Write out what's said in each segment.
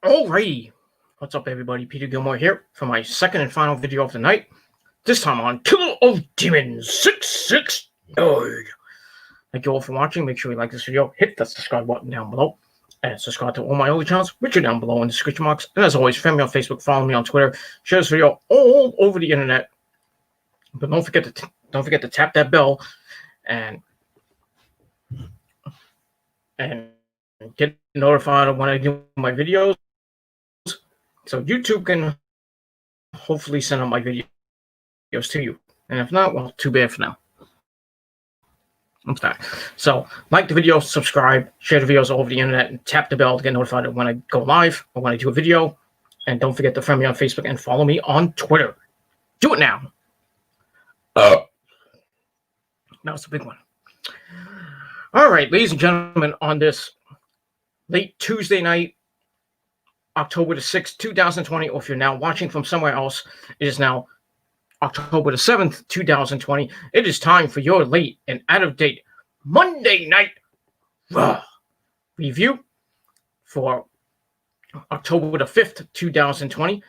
Alrighty, what's up everybody, Peter Gilmore here for my second and final video of the night, this time on Killer of Demons 669. Thank you all for watching. Make sure you like this video, hit that subscribe button down below, and subscribe to all my other channels, which are down below in the description box. And as always, friend me on Facebook, follow me on Twitter, share this video all over the internet. But don't forget to tap that bell and get notified when I do my videos, so YouTube can hopefully send out my videos to you. And if not, well, too bad for now. I'm sorry. So like the video, subscribe, share the videos all over the internet, and tap the bell to get notified when I go live or when I do a video. And don't forget to friend me on Facebook and follow me on Twitter. Do it now. That was a big one. All right, ladies and gentlemen, on this late Tuesday night, October the 6th, 2020, or if you're now watching from somewhere else, it is now October the 7th, 2020. It is time for your late and out-of-date Monday Night Raw review for October the 5th, 2020,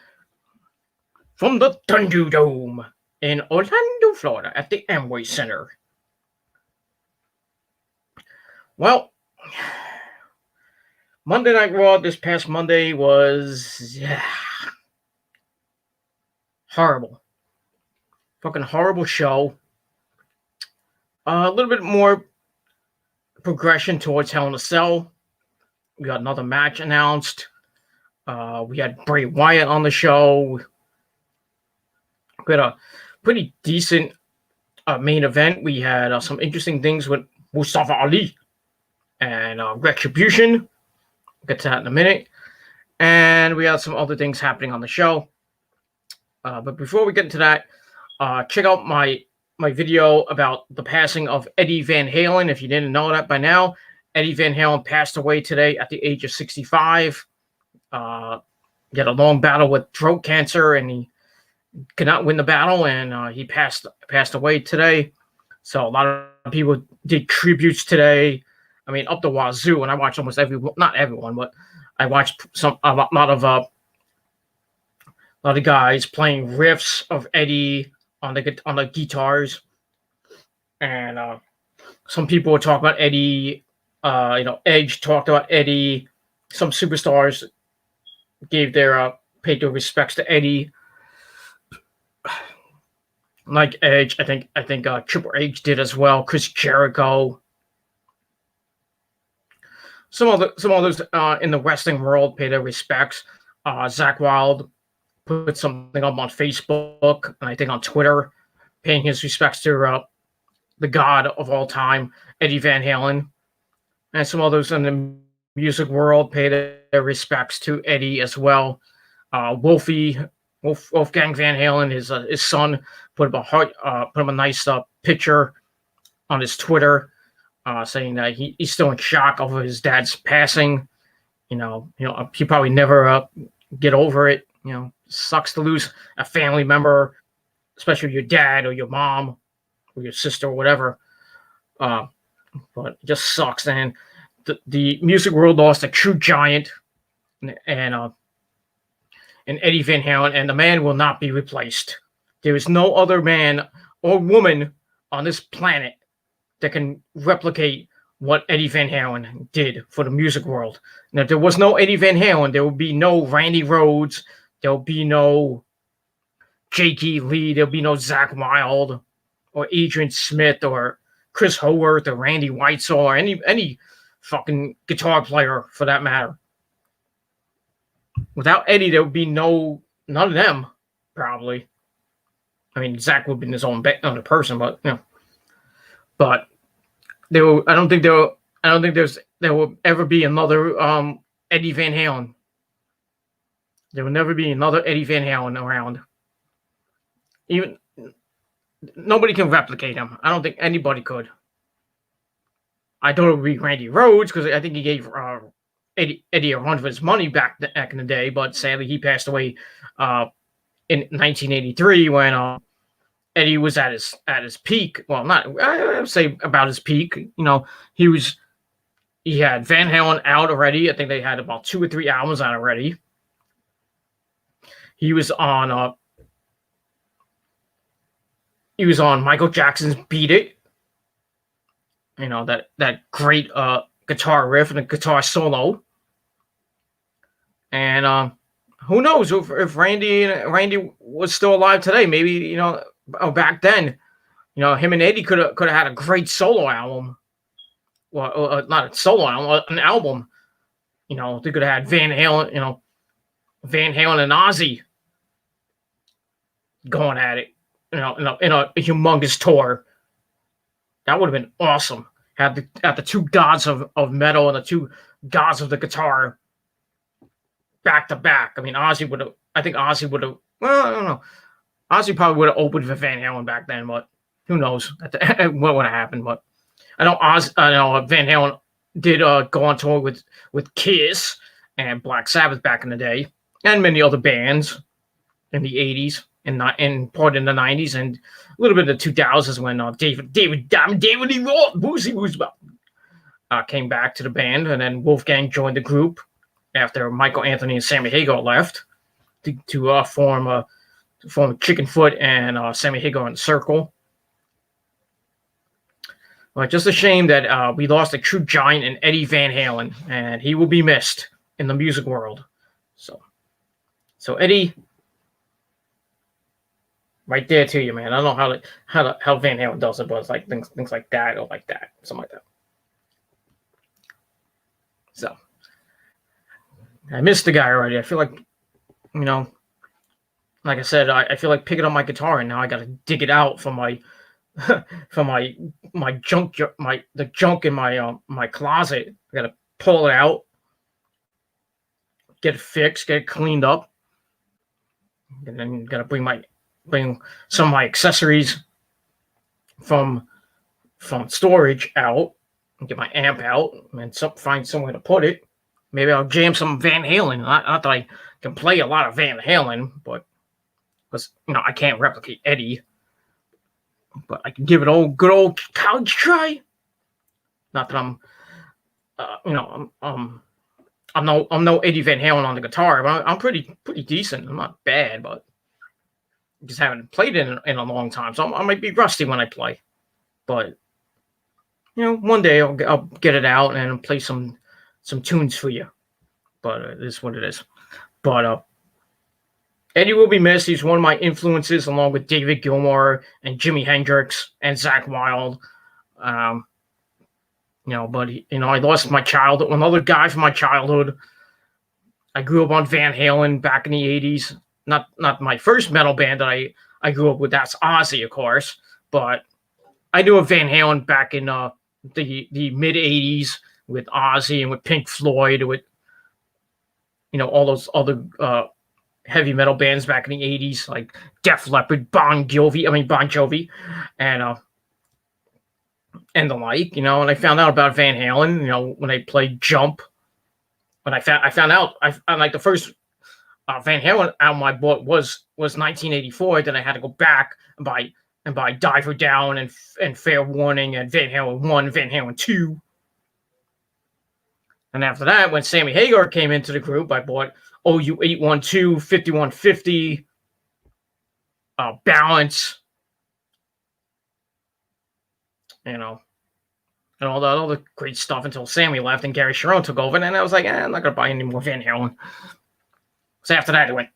from the Thunderdome in Orlando, Florida, at the Amway Center. Well, Monday Night Raw this past Monday was horrible. Fucking horrible show. A little bit more progression towards Hell in a Cell. We got another match announced. We had Bray Wyatt on the show. We had a pretty decent main event. We had some interesting things with Mustafa Ali and Retribution. We'll get to that in a minute. And we had some other things happening on the show. But before we get into that, check out my video about the passing of Eddie Van Halen. If you didn't know that by now, Eddie Van Halen passed away today at the age of 65. He had a long battle with throat cancer, and he could not win the battle, and he passed away today. So a lot of people did tributes today. I mean, up the wazoo, and I watched almost not everyone, but I watched a lot of guys playing riffs of Eddie on the guitars, and some people were talking about Eddie. Edge talked about Eddie. Some superstars paid their respects to Eddie, like Edge. I think Triple H did as well. Chris Jericho. Some others in the wrestling world pay their respects. Zach Wilde put something up on Facebook and I think on Twitter, paying his respects to the god of all time, Eddie Van Halen. And some others in the music world pay their respects to Eddie as well. Wolfgang Van Halen, his son, put up a nice picture on his Twitter, saying that he's still in shock over his dad's passing. He probably never get over it. Sucks to lose a family member, especially your dad or your mom or your sister or whatever. But it just sucks. And the music world lost a true giant, and Eddie Van Halen, and the man will not be replaced. There is no other man or woman on this planet that can replicate what Eddie Van Halen did for the music world. Now, if there was no Eddie Van Halen, there would be no Randy Rhoads, there'll be no J.K. Lee, there'll be no Zach Wilde or Adrian Smith or Chris Howarth or Randy Whitesell or any fucking guitar player for that matter. Without Eddie, there would be none of them, probably. I mean, Zach would be his own person, but but I don't think there will ever be another Eddie Van Halen. There will never be another Eddie Van Halen around. Even nobody can replicate him. I don't think anybody could. I thought it would be Randy Rhoads because I think he gave Eddie a run for his money back in the day, but sadly he passed away in 1983 when Eddie was at his peak. Well, I would say about his peak. He had Van Halen out already. I think they had about 2 or 3 albums out already. he was on Michael Jackson's "Beat It." You know, that great guitar riff and a guitar solo. And who knows if Randy was still alive today? Maybe, you know, back then, you know, him and Eddie could have had a great solo album. Well, not a solo album, an album. You know, they could have had Van Halen, you know, Van Halen and Ozzy going at it, you know, in a humongous tour. That would have been awesome. Had the two gods of metal and the two gods of the guitar back to back. I mean, I think Ozzy would have. Well, I don't know. Ozzy probably would have opened for Van Halen back then, but who knows what would have happened? But I know Van Halen did go on tour with Kiss and Black Sabbath back in the day, and many other bands in the '80s and part in the '90s and a little bit of the 2000s when David Lee Roth, Boozy came back to the band, and then Wolfgang joined the group after Michael Anthony and Sammy Hagar left to form Chickenfoot and Sammy Hagar in Circle. Well, just a shame that we lost a true giant in Eddie Van Halen, and he will be missed in the music world. So Eddie, right there to you, man. I don't know how Van Halen does it, but it's like things like that or like that, something like that. So I missed the guy already. I feel like, you know, like I said, I feel like picking up my guitar, and now I got to dig it out from my my junk, the junk in my closet. I got to pull it out, get it fixed, get it cleaned up, and then got to bring some of my accessories from storage out and get my amp out and find somewhere to put it. Maybe I'll jam some Van Halen. Not that I can play a lot of Van Halen, but because, you know, I can't replicate Eddie, but I can give it a good old college try. Not that I'm, I'm no Eddie Van Halen on the guitar, but I'm pretty decent. I'm not bad, but I just haven't played it in a long time, so I might be rusty when I play. But, you know, one day I'll get it out and play some tunes for you. But it is what it is. But Eddie will be missed. He's one of my influences, along with David Gilmour and Jimi Hendrix and Zakk Wylde. You know, but I lost my childhood. Another guy from my childhood. I grew up on Van Halen back in the '80s. Not my first metal band that I grew up with. That's Ozzy, of course. But I knew of Van Halen back in the mid '80s with Ozzy and with Pink Floyd, with, you know, all those other heavy metal bands back in the '80s, like Def Leppard, Bon Jovi, and the like, you know. And I found out about Van Halen, you know, when I played Jump. When I found out, I like the first Van Halen album I bought was 1984. Then I had to go back and buy Diver Down and Fair Warning and Van Halen 1, Van Halen 2. And after that, when Sammy Hagar came into the group, I bought OU 812, 5150, Balance, you know, and all that other great stuff until Sammy left and Gary Sharon took over. And then I was like, I'm not going to buy any more Van Halen. So after that, it went.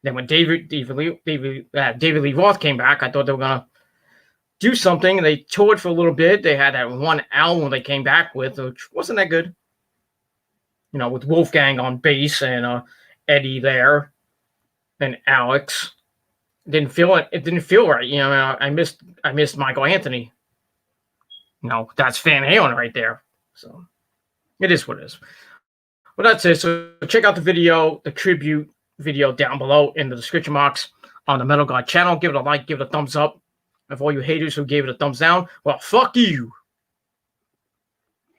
Then when David Lee Roth came back, I thought they were going to do something. They toured for a little bit. They had that one album they came back with, which wasn't that good. You know, with Wolfgang on bass and Eddie there and Alex. It didn't feel right. You know, I missed Michael Anthony. You know, that's Van Halen right there. So it is what it is. Well, that's it. So check out the tribute video down below in the description box on the Metal God channel. Give it a like, give it a thumbs up. And for all you haters who gave it a thumbs down, well, fuck you.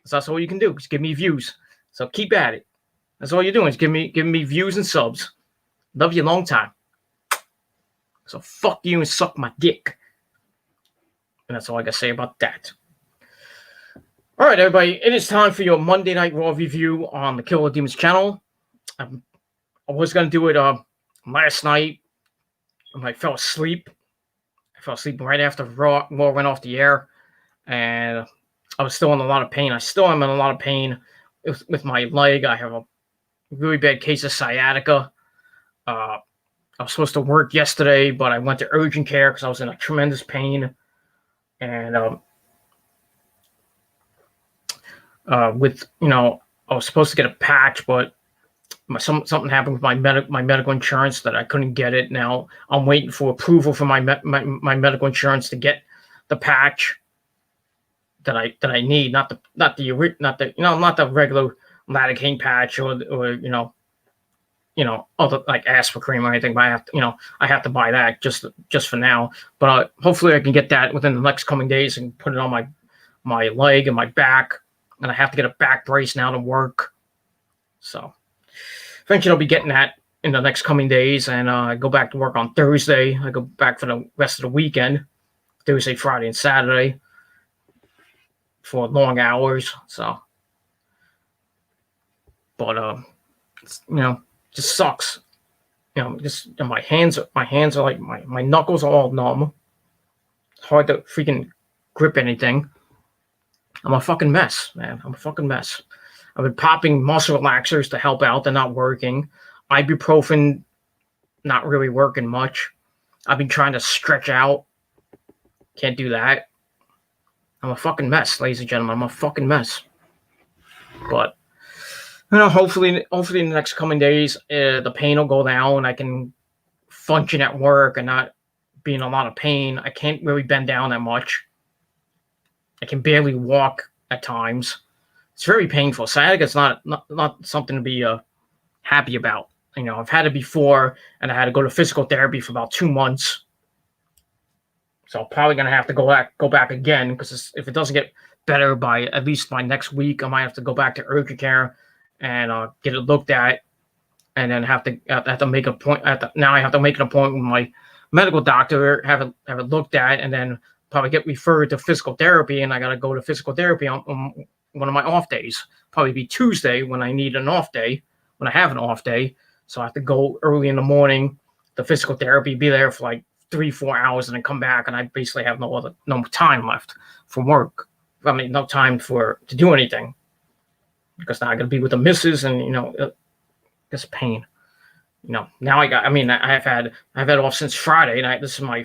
So that's all you can do. Just give me views. So keep at it. That's all you're doing is give me views and subs. Love you a long time. So fuck you and suck my dick. And that's all I got to say about that. All right, everybody. It is time for your Monday Night Raw review on the Killer Demons channel. I was going to do it last night when I fell asleep. I fell asleep right after Raw went off the air, and I was still in a lot of pain. I still am in a lot of pain with my leg. I have a really bad case of sciatica. I was supposed to work yesterday, but I went to urgent care because I was in a tremendous pain. And with I was supposed to get a patch, but something happened with my medical insurance that I couldn't get it. Now I'm waiting for approval from my medical insurance to get the patch that I need, not the regular lidocaine patch or other like aspirin or anything. But I have to buy that just for now. But hopefully I can get that within the next coming days and put it on my leg and my back. And I have to get a back brace now to work. So eventually I'll be getting that in the next coming days, and I go back to work on Thursday. I go back for the rest of the weekend, Thursday, Friday, and Saturday for long hours. So, but just sucks. Just my hands are like my knuckles are all numb. It's hard to freaking grip anything. I'm a fucking mess, man. I'm a fucking mess. I've been popping muscle relaxers to help out. They're not working. Ibuprofen, not really working much. I've been trying to stretch out. Can't do that. I'm a fucking mess, ladies and gentlemen. I'm a fucking mess. But hopefully in the next coming days, the pain will go down and I can function at work and not be in a lot of pain. I can't really bend down that much. I can barely walk at times. It's very painful. Sciatica is not something to be happy about. I've had it before, and I had to go to physical therapy for about 2 months. So I'm probably gonna have to go back again, because if it doesn't get better by at least by next week, I might have to go back to urgent care and get it looked at, and then have to make a point. Now I have to make an appointment with my medical doctor, have it looked at, and then probably get referred to physical therapy, and I got to go to physical therapy on one of my off days. Probably be Tuesday when I need an off day, when I have an off day. So I have to go early in the morning to physical therapy, be there for like 3-4 hours, and then come back, and I basically have no time left for work. I mean, no time to do anything, because now I got to be with the missus, and it's pain. Now I've had off since Friday, and this is my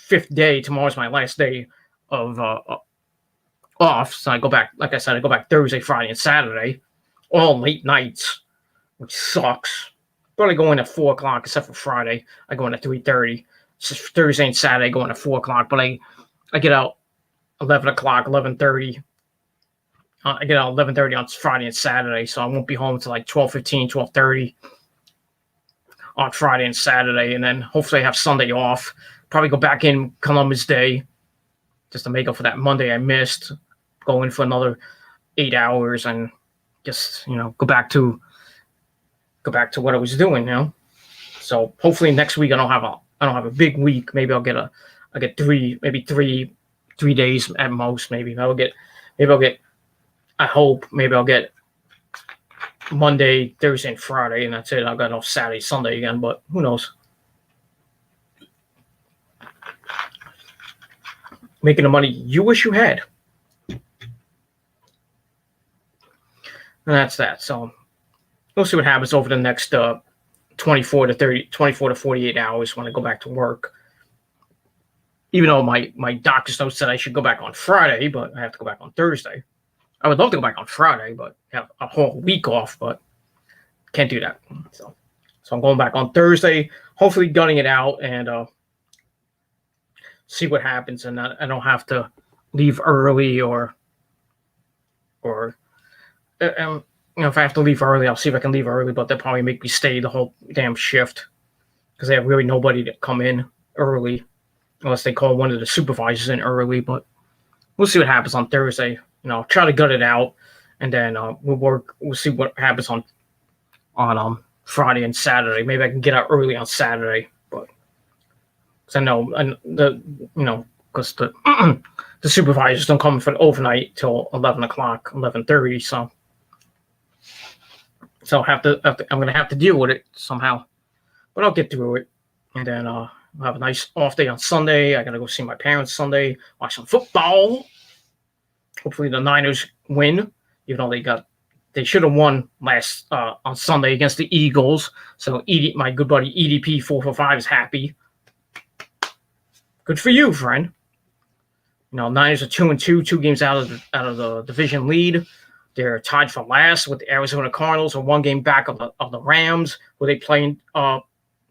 5th day. Tomorrow's my last day of off. So I go back, like I said, I go back Thursday, Friday, and Saturday, all late nights, which sucks. But I go in at 4 o'clock, except for Friday. I go in at 3:30. Thursday and Saturday I go in at 4 o'clock, but I get out 11 o'clock, 11:30. I get out 11:30 on Friday and Saturday, so I won't be home until like 12:15, 12:30 on Friday and Saturday, and then hopefully I have Sunday off. Probably go back in Columbus Day just to make up for that Monday I missed. Go in for another 8 hours and just go back to what I was doing now. So hopefully next week I don't have a big week. Maybe I'll get three days at most. Maybe I'll get Monday, Thursday, and Friday, and that's it. I've got off Saturday, Sunday again, but who knows? Making the money you wish you had. And that's that. So we'll see what happens over the next 24 to 48 hours when I go back to work. Even though my doctor's note said I should go back on Friday, but I have to go back on Thursday. I would love to go back on Friday, but have a whole week off, but can't do that. So I'm going back on Thursday, hopefully gunning it out and see what happens, and I don't have to leave early or if I have to leave early, I'll see if I can leave early, but they'll probably make me stay the whole damn shift because they have really nobody to come in early unless they call one of the supervisors in early. But we'll see what happens on Thursday. Try to gut it out, and then we'll see what happens on Friday and Saturday. Maybe I can get out early on Saturday, but because I know because the supervisors don't come for the overnight till 11 o'clock, 11:30. So I'm gonna have to deal with it somehow. but I'll get through it. And then I'll have a nice off day on Sunday. I got to go see my parents Sunday, watch some football. Hopefully the Niners win, even though they should have won last on Sunday against the Eagles. So my good buddy EDP 445 is happy. Good for you, friend. Niners are 2-2, 2 games out of the division lead. They're tied for last with the Arizona Cardinals, or 1 game back of the Rams, who they play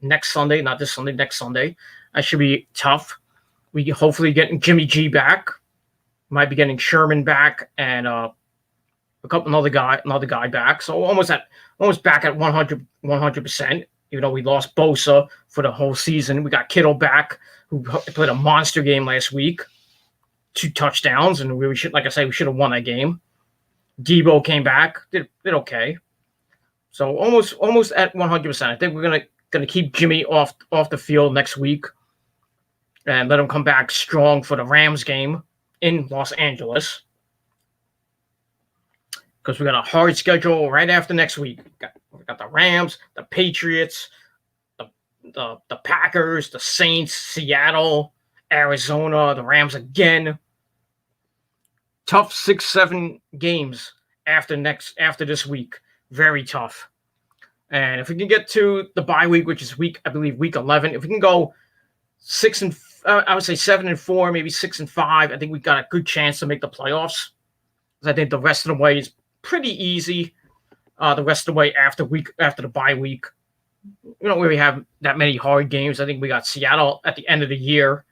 next Sunday, not this Sunday, next Sunday. That should be tough. We hopefully getting Jimmy G back. Might be getting Sherman back and another guy back. So almost back at 100%. Even though we lost Bosa for the whole season, we got Kittle back, who played a monster game last week, 2 touchdowns, and we should have won that game. Debo came back, did okay. So almost at 100%. I think we're gonna keep Jimmy off the field next week and let him come back strong for the Rams game in Los Angeles, because we got a hard schedule right after next week. We got the Rams, the Patriots, the Packers, the Saints, Seattle, Arizona, the Rams again. Tough 6-7 games after this week. Very tough. And if we can get to the bye week, which is week 11, if we can go 7-4, maybe 6-5, I think we got a good chance to make the playoffs. I think the rest of the way is pretty easy. The rest of the way after the bye week, we don't really have that many hard games. I think we got Seattle at the end of the year,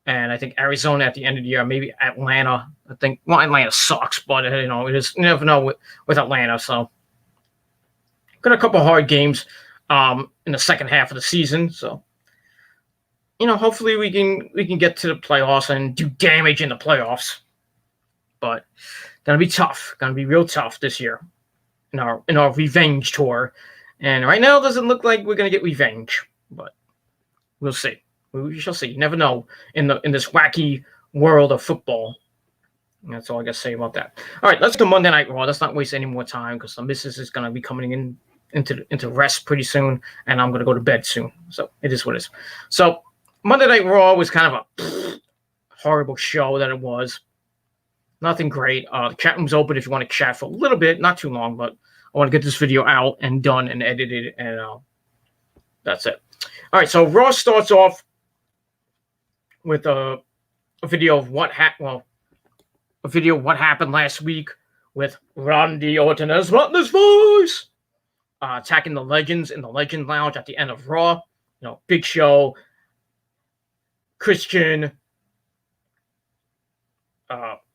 and I think Arizona at the end of the year, maybe Atlanta. I think Atlanta sucks, but it is, you never know with Atlanta. So got a couple hard games in the second half of the season. So hopefully we can get to the playoffs and do damage in the playoffs. But gonna be tough. Gonna be real tough this year in our revenge tour. And right now it doesn't look like we're gonna get revenge, but we'll see. We shall see. You never know in this wacky world of football. And that's all I got to say about that. All right, let's go Monday Night Raw. Let's not waste any more time, because the missus is gonna be coming into rest pretty soon, and I'm gonna go to bed soon. So it is what it is. So Monday Night Raw was kind of a horrible show that it was. Nothing great. The chat room's open if you want to chat for a little bit, not too long, but I want to get this video out and done and edited, and that's it. All right, so Raw starts off with a video of what happened last week with Randy Orton as Butler's voice attacking the Legends in the Legend Lounge at the end of Raw. Big Show, Christian,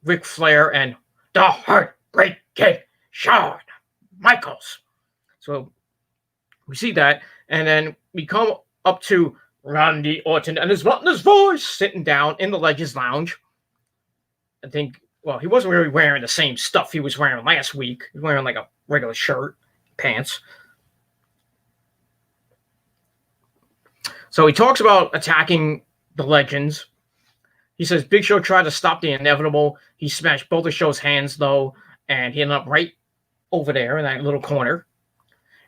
Ric Flair, and the Heartbreaking Shawn Michaels. So we see that, and then we come up to Randy Orton and his Butler's voice sitting down in the Legends Lounge. I think, he wasn't really wearing the same stuff he was wearing last week. He was wearing like a regular shirt, pants. So he talks about attacking the Legends. He says Big Show tried to stop the inevitable. He smashed both of Show's hands, though, and he ended up right over there in that little corner.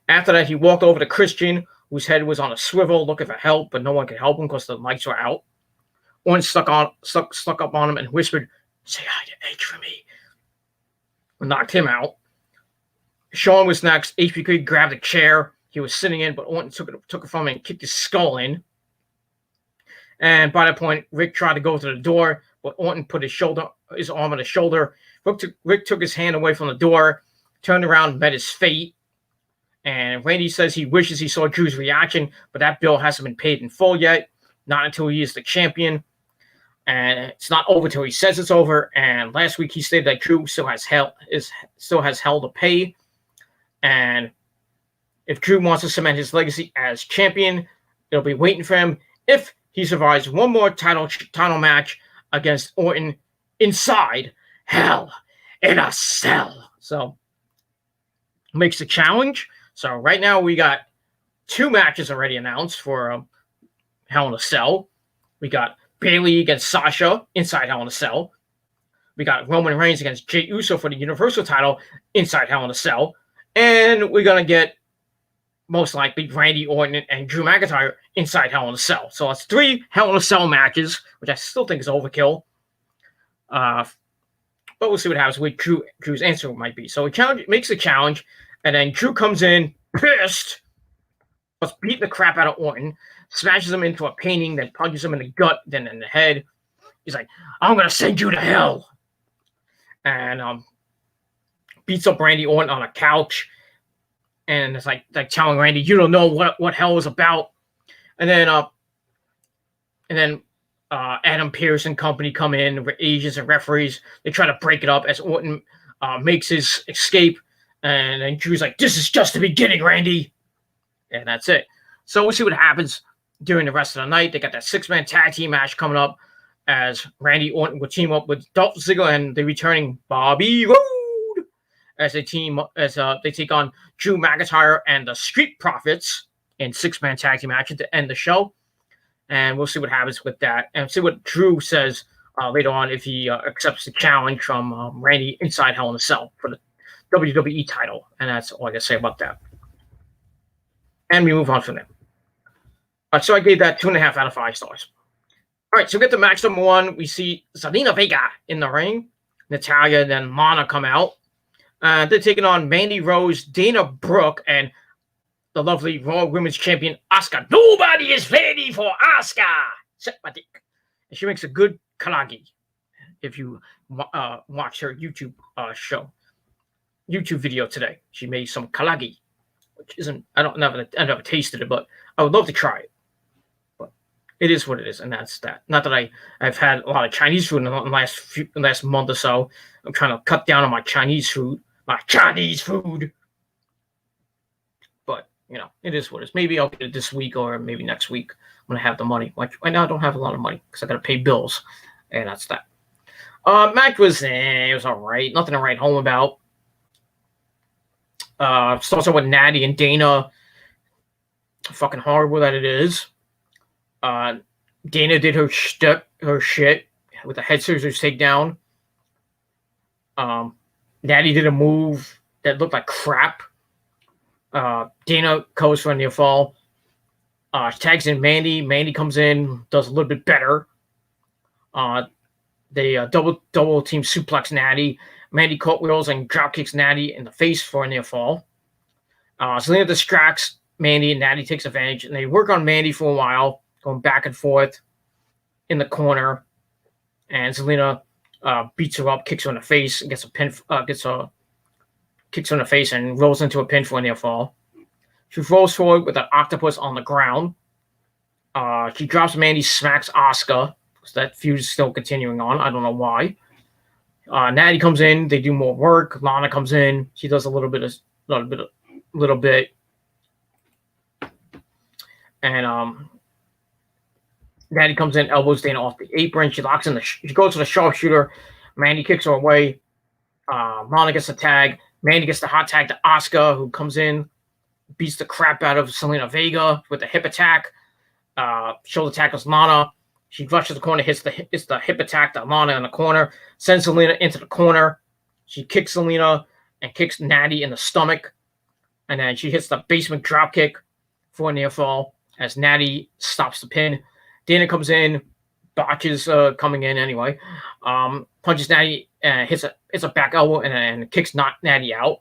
After that, he walked over to Christian, whose head was on a swivel, looking for help, but no one could help him because the lights were out. Orton stuck up on him and whispered, "Say hi to Edge for me," and knocked him out. Shawn was next. HBK grabbed a chair he was sitting in, but Orton took it from him and kicked his skull in. And by that point, Rick tried to go to the door, but Orton put his arm on his shoulder. Rick took his hand away from the door, turned around, and met his fate. And Randy says he wishes he saw Drew's reaction, but that bill hasn't been paid in full yet. Not until he is the champion. And it's not over till he says it's over. And last week he stated that Drew still has hell to pay. And if Drew wants to cement his legacy as champion, it'll be waiting for him if he survives one more title match against Orton inside Hell in a Cell. So makes the challenge. So right now we got 2 matches already announced for Hell in a Cell. We got Bayley against Sasha inside Hell in a Cell. We got Roman Reigns against Jey Uso for the Universal title inside Hell in a Cell. And we're going to get most likely Randy Orton and Drew McIntyre inside Hell in a Cell. So it's 3 Hell in a Cell matches, which I still think is overkill. But we'll see what happens with Drew's answer might be. So he makes a challenge, and then Drew comes in pissed, was beating the crap out of Orton, smashes him into a painting, then punches him in the gut, then in the head. He's like, I'm going to send you to hell. And beats up Randy Orton on a couch. And it's like telling Randy, you don't know what hell is about. And then Adam Pearce and company come in, agents and referees. They try to break it up as Orton makes his escape. And then Drew's like, this is just the beginning, Randy. And that's it. So we'll see what happens during the rest of the night. They got that 6-man tag team match coming up as Randy Orton will team up with Dolph Ziggler and the returning Bobby Roode as they take on Drew McIntyre and the Street Profits in 6-man tag team match to end the show. And we'll see what happens with that and see what Drew says later on if he accepts the challenge from Randy inside Hell in a Cell for the WWE title. And that's all I can say about that. And we move on from there. So I gave that 2.5 out of 5 stars. All right, so we get to match number 1. We see Zelina Vega in the ring. Natalya and then Lana come out. They're taking on Mandy Rose, Dana Brooke, and the lovely Raw Women's Champion, Asuka. Nobody is ready for Asuka. Set my dick. And she makes a good kalagi if you watch her YouTube YouTube video today. She made some kalagi, which isn't, I never tasted it, but I would love to try it. But it is what it is, and that's that. Not that I've had a lot of Chinese food in the last month or so. I'm trying to cut down on my Chinese food. But, it is what it is. Maybe I'll get it this week or maybe next week when I have the money. Like, right now I don't have a lot of money because I got to pay bills, and that's that. Match was, it was all right. Nothing to write home about. Starts out with Natty and Dana. Fucking horrible that it is. Dana did her shit with the head scissors takedown. Natty did a move that looked like crap. Dana goes for a near fall. Tags in Mandy. Mandy comes in, does a little bit better. They double team suplex Natty. Mandy cartwheels and drop kicks Natty in the face for a near fall. Zelina distracts Mandy and Natty takes advantage, and they work on Mandy for a while, going back and forth in the corner. And Zelina beats her up, kicks her in the face, and gets a pin. Kicks her in the face and rolls into a pin for a near fall. She rolls forward with an octopus on the ground. She drops Mandy, smacks Asuka. So that feud is still continuing on. I don't know why. Natty comes in. They do more work. Lana comes in. She does a little bit. And Natty comes in, elbows Dana off the apron. She locks in she goes to the sharpshooter. Mandy kicks her away. Lana gets the tag. Mandy gets the hot tag to Asuka, who comes in, beats the crap out of Zelina Vega with a hip attack. Shoulder tackles Lana. She rushes the corner, hits the hip attack to Lana in the corner, sends Zelina into the corner. She kicks Zelina and kicks Natty in the stomach. And then she hits the basement dropkick for a near fall as Natty stops the pin. Dana comes in, botches coming in anyway. Punches Natty and hits a back elbow and kicks Natty out.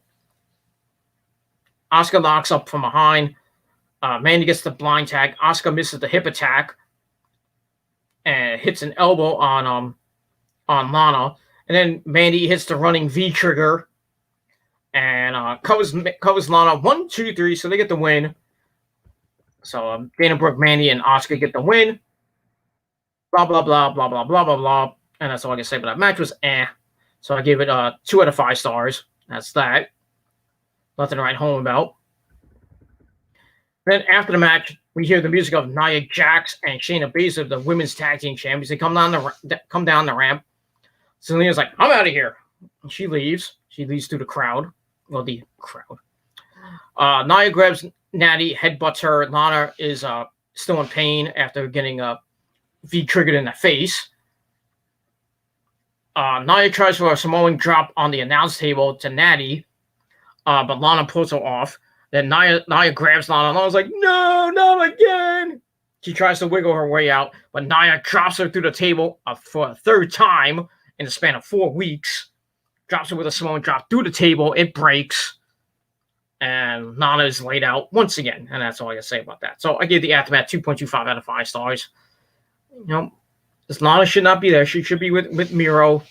Asuka locks up from behind. Mandy gets the blind tag. Asuka misses the hip attack and hits an elbow on Lana. And then Mandy hits the running V trigger and covers Lana 1, 2, 3. So they get the win. So Dana Brooke, Mandy, and Asuka get the win. Blah blah blah blah blah blah blah blah. And that's all I can say. But that match was So I gave it 2 out of 5 stars. That's that. Nothing to write home about. Then after the match, we hear the music of Nia Jax and Shayna Baszler, the women's tag team champions. They come down the ramp. Zelina's like, I'm out of here. And she leaves. She leaves through the crowd. Well, the crowd. Nia grabs Natty, headbutts her. Lana is still in pain after getting V-triggered in the face. Nia tries for a Samoan drop on the announce table to Natty, but Lana pulls her off. Then Nia grabs Lana, and I was like, no, not again. She tries to wiggle her way out, but Nia drops her through the table for a third time in the span of 4 weeks. Drops her with a Samoan drop through the table. It breaks. And Nana is laid out once again. And that's all I got to say about that. So I gave the Aftermath 2.25 out of 5 stars. You know, this Nana should not be there. She should be with Miro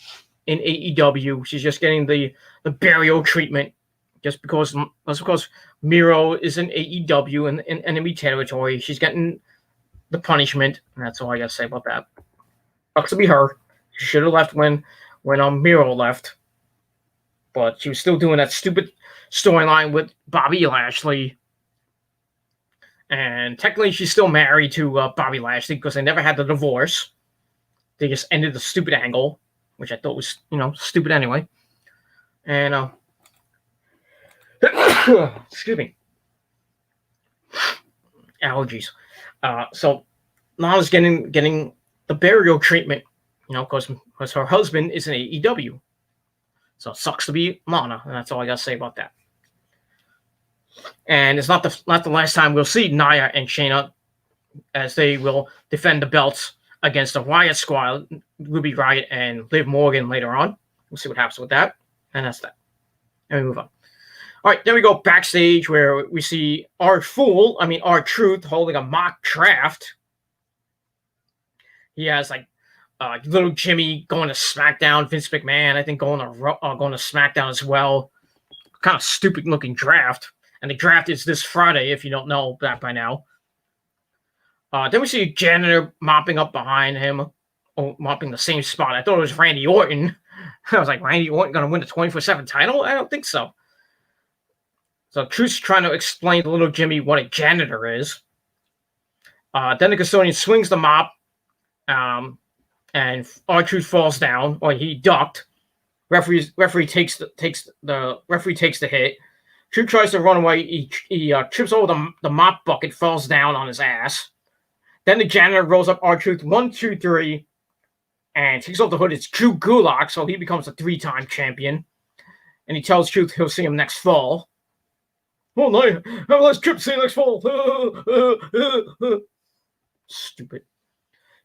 in AEW. She's just getting the burial treatment just because Miro is in AEW and in enemy territory. She's getting the punishment. And that's all I got to say about that. Sucks to be her. She should have left when Miro left. But she was still doing that stupid storyline with Bobby Lashley. And technically, she's still married to Bobby Lashley because they never had the divorce. They just ended the stupid angle, which I thought was, stupid anyway. And, excuse me. Allergies. So, Lana's getting the burial treatment, because her husband is in AEW. So it sucks to be Lana, and that's all I got to say about that. And it's not the last time we'll see Nia and Shayna, as they will defend the belts against the Riot Squad, Ruby Riott and Liv Morgan later on. We'll see what happens with that, and that's that. And we move on. All right, then we go backstage where we see R-Truth holding a mock draft. He has little Jimmy going to SmackDown, Vince McMahon, I think going to SmackDown as well. Kind of stupid looking draft. And the draft is this Friday, if you don't know that by now. Then we see a janitor mopping up behind him, mopping the same spot. I thought it was Randy Orton. I was like, Randy Orton going to win the 24/7 title? I don't think so. So Truth's trying to explain to little Jimmy what a janitor is. Then the custodian swings the mop. And R-Truth falls down, or he ducked. Referee takes the hit. Truth tries to run away. He trips over the mop bucket, falls down on his ass. Then the janitor rolls up R-Truth 1, 2, 3, and takes off the hood. It's Drew Gulak, so he becomes a 3-time champion. And he tells Truth he'll see him next fall. Oh no! Have a nice trip. See you next fall. Stupid.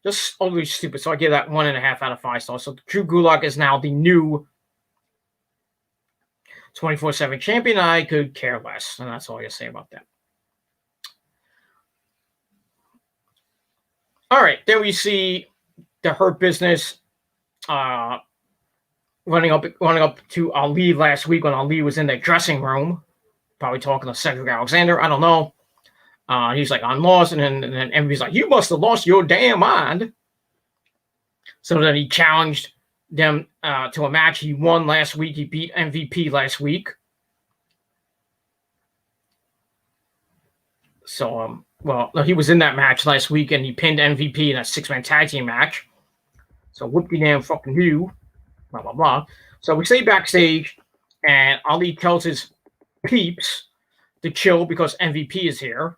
Just utterly stupid. So I give that 1.5 out of 5 stars. So Drew Gulak is now the new 24/7 champion. I could care less. And that's all I got to say about that. All right. Then we see the Hurt Business running up to Ali last week when Ali was in the dressing room. Probably talking to Cedric Alexander. I don't know. He's like, I'm lost. And then everybody's like, you must have lost your damn mind. So then he challenged them to a match. He won last week. He beat MVP last week. So, he was in that match last week and he pinned MVP in a 6-man tag team match. So whoopty damn fucking who. Blah, blah, blah. So we stay backstage and Ali tells his peeps to chill because MVP is here.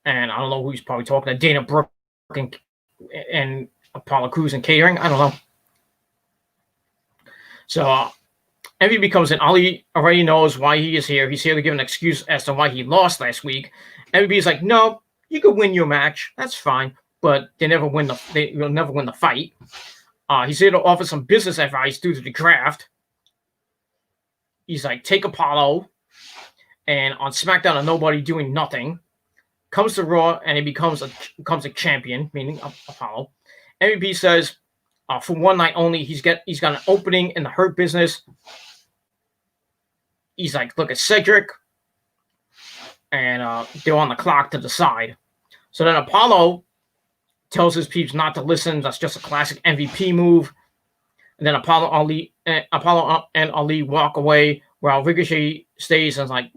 And I don't know who he's probably talking to. Dana Brooke and Apollo Crews and catering. I don't know. So MVP comes in. Ali already knows why he is here. He's here to give an excuse as to why he lost last week. MVP is like, no, you could win your match. That's fine. But you'll never win the fight. He's here to offer some business advice due to the draft. He's like, take Apollo. And on SmackDown, a nobody doing nothing. Comes to Raw and he becomes a champion, meaning Apollo. MVP says, for one night only, he's got an opening in the Hurt Business. He's like, look at Cedric, and they're on the clock to decide. So then Apollo tells his peeps not to listen. That's just a classic MVP move. And then Apollo and Ali walk away while Ricochet stays and is like,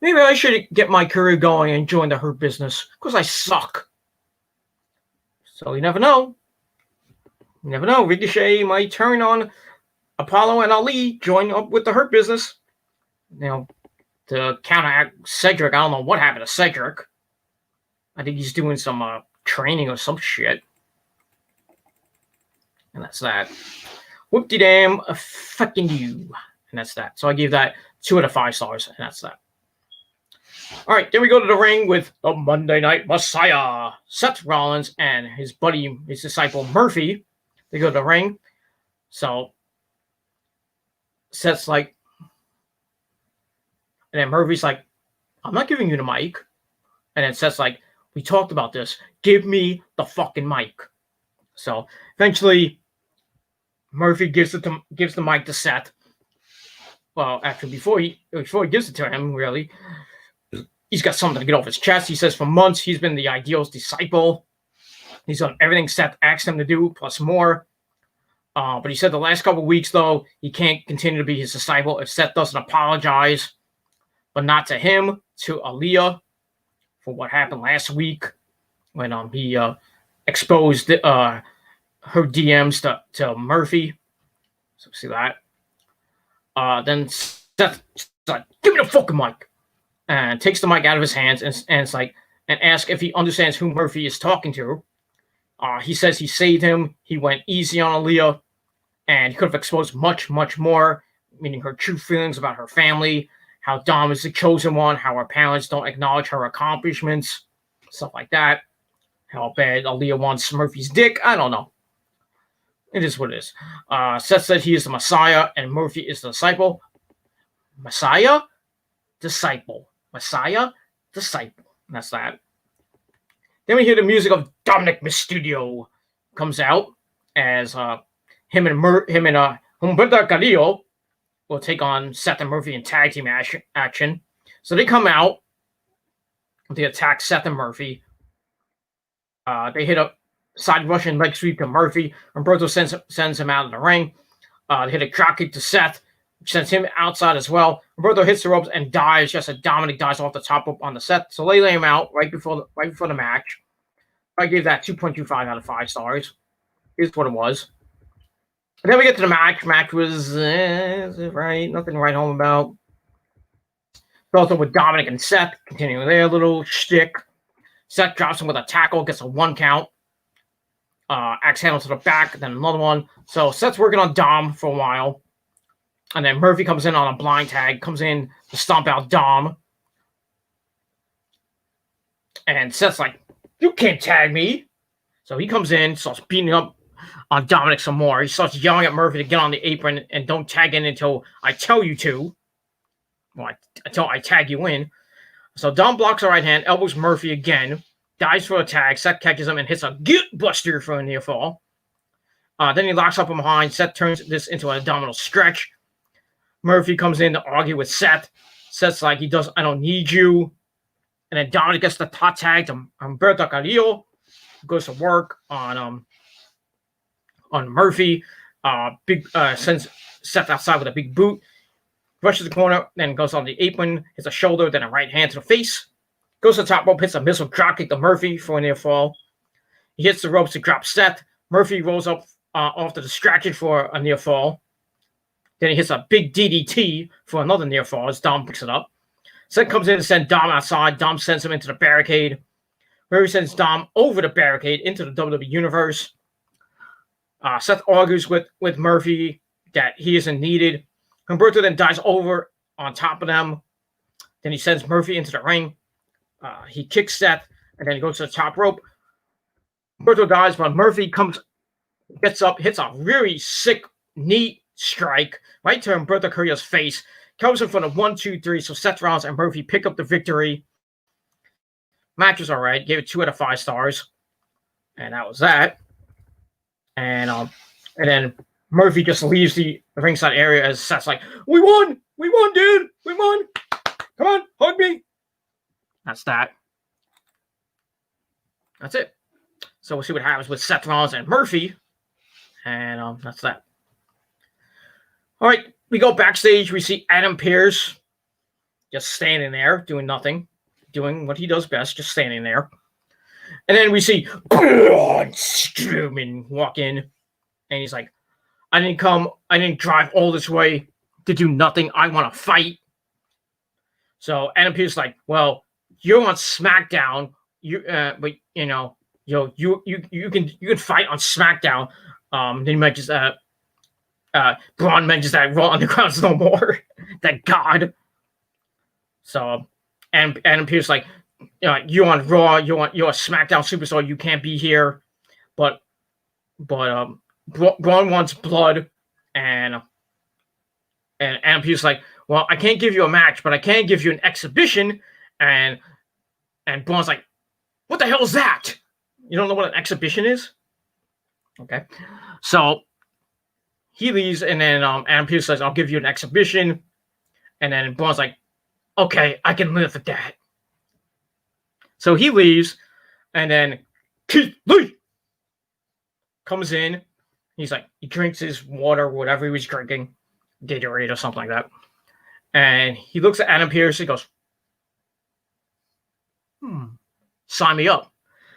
maybe I should get my career going and join the Hurt Business because I suck. So you never know. You never know. Ricochet might turn on Apollo and Ali, join up with the Hurt Business. To counteract Cedric. I don't know what happened to Cedric. I think he's doing some training or some shit. And that's that. Whoop-de-damn, fucking you. and that's that. So I gave that 2 out of 5 stars, and that's that. All right, then we go to the ring with the Monday Night Messiah, Seth Rollins and his buddy, his disciple Murphy. They go to the ring. So Seth's like, and then Murphy's like, I'm not giving you the mic. And then Seth's like, we talked about this. Give me the fucking mic. So eventually, Murphy gives the mic to Seth. Well, before he gives it to him, really, he's got something to get off his chest. He says for months he's been the ideal's disciple. He's done everything Seth asked him to do, plus more. But he said the last couple of weeks, though, he can't continue to be his disciple if Seth doesn't apologize. But not to him, to Aaliyah, for what happened last week when he exposed her DMs to Murphy. So see that. Then Seth's like, give me the fucking mic. And takes the mic out of his hands and it's like, and asks if he understands who Murphy is talking to. He says he saved him. He went easy on Aaliyah. And he could have exposed much, much more, meaning her true feelings about her family, how Dom is the chosen one, how her parents don't acknowledge her accomplishments, stuff like that. How bad Aaliyah wants Murphy's dick. I don't know. It is what it is. Seth said he is the Messiah and Murphy is the disciple. Messiah? Disciple. Messiah? Disciple. And that's that. Then we hear the music of Dominic Mysterio comes out as him and Humberto Carrillo will take on Seth and Murphy in tag team action. So they come out. They attack Seth and Murphy. They hit a side Russian leg sweep to Murphy. Humberto sends him out of the ring. They hit a drop kick to Seth, which sends him outside as well. Humberto hits the ropes and dies just as Dominic dies off the top rope on the Seth. So they lay him out right before the match. I gave that 2.25 out of 5 stars. Here's what it was. And then we get to the match. Match was right, nothing to write home about. Also with Dominic and Seth continuing their little shtick. Seth drops him with a tackle, gets a 1 count. Axe handle to the back, then another one. So Seth's working on Dom for a while. And then Murphy comes in on a blind tag, comes in to stomp out Dom. And Seth's like, you can't tag me. So he comes in, starts beating up on Dominic some more. He starts yelling at Murphy to get on the apron and don't tag in until I tell you to. Well, until I tag you in. So Dom blocks the right hand, elbows Murphy again, dives for a tag. Seth catches him and hits a gut buster for a near fall. Then he locks up from behind. Seth turns this into an abdominal stretch. Murphy comes in to argue with Seth. Seth's like, I don't need you. And then Dominic gets the top tag to Humberto Carrillo, who goes to work on Murphy. Sends Seth outside with a big boot. Rushes the corner, then goes on the apron, hits a shoulder, then a right hand to the face. Goes to the top rope, hits a missile drop kick to Murphy for a near fall. He hits the ropes to drop Seth. Murphy rolls up off the distraction for a near fall. Then he hits a big DDT for another near fall as Dom picks it up. Seth comes in and sends Dom outside. Dom sends him into the barricade. Murphy sends Dom over the barricade into the WWE Universe. Seth argues with Murphy that he isn't needed. Humberto then dives over on top of them. Then he sends Murphy into the ring. He kicks Seth, and then he goes to the top rope. Humberto dies, but Murphy gets up, hits a really sick knee strike right to Humberto Carrillo's face. Comes in for the 1, 2, 3. So Seth Rollins and Murphy pick up the victory. Match was all right. Gave it 2 out of 5 stars. And that was that. And then Murphy just leaves the ringside area as Seth's like, we won, dude, we won. Come on, hug me. That's that. That's it. So we'll see what happens with Seth Rollins and Murphy. And that's that. All right, we go backstage. We see Adam Pearce just standing there, doing nothing, doing what he does best, just standing there. And then we see Braun Strowman walk in, and he's like, I didn't drive all this way to do nothing. I want to fight. So Adam Pearce is like, well, you're on SmackDown. But you can fight on SmackDown. Then you might just Braun mentions that Raw Underground's no more. Thank God. So, and Adam Pearce like, you're on Raw, you're a SmackDown superstar, you can't be here. But Braun wants blood, and Adam Pearce like, well, I can't give you a match, but I can give you an exhibition. And Braun's like, what the hell is that? You don't know what an exhibition is? Okay. So he leaves, and then Adam Pearce says, I'll give you an exhibition. And then Braun's like, okay, I can live with that. So he leaves, and then Keith Lee comes in. He's like, he drinks his water, whatever he was drinking, Gatorade or something like that. And he looks at Adam Pearce. He goes, sign me up.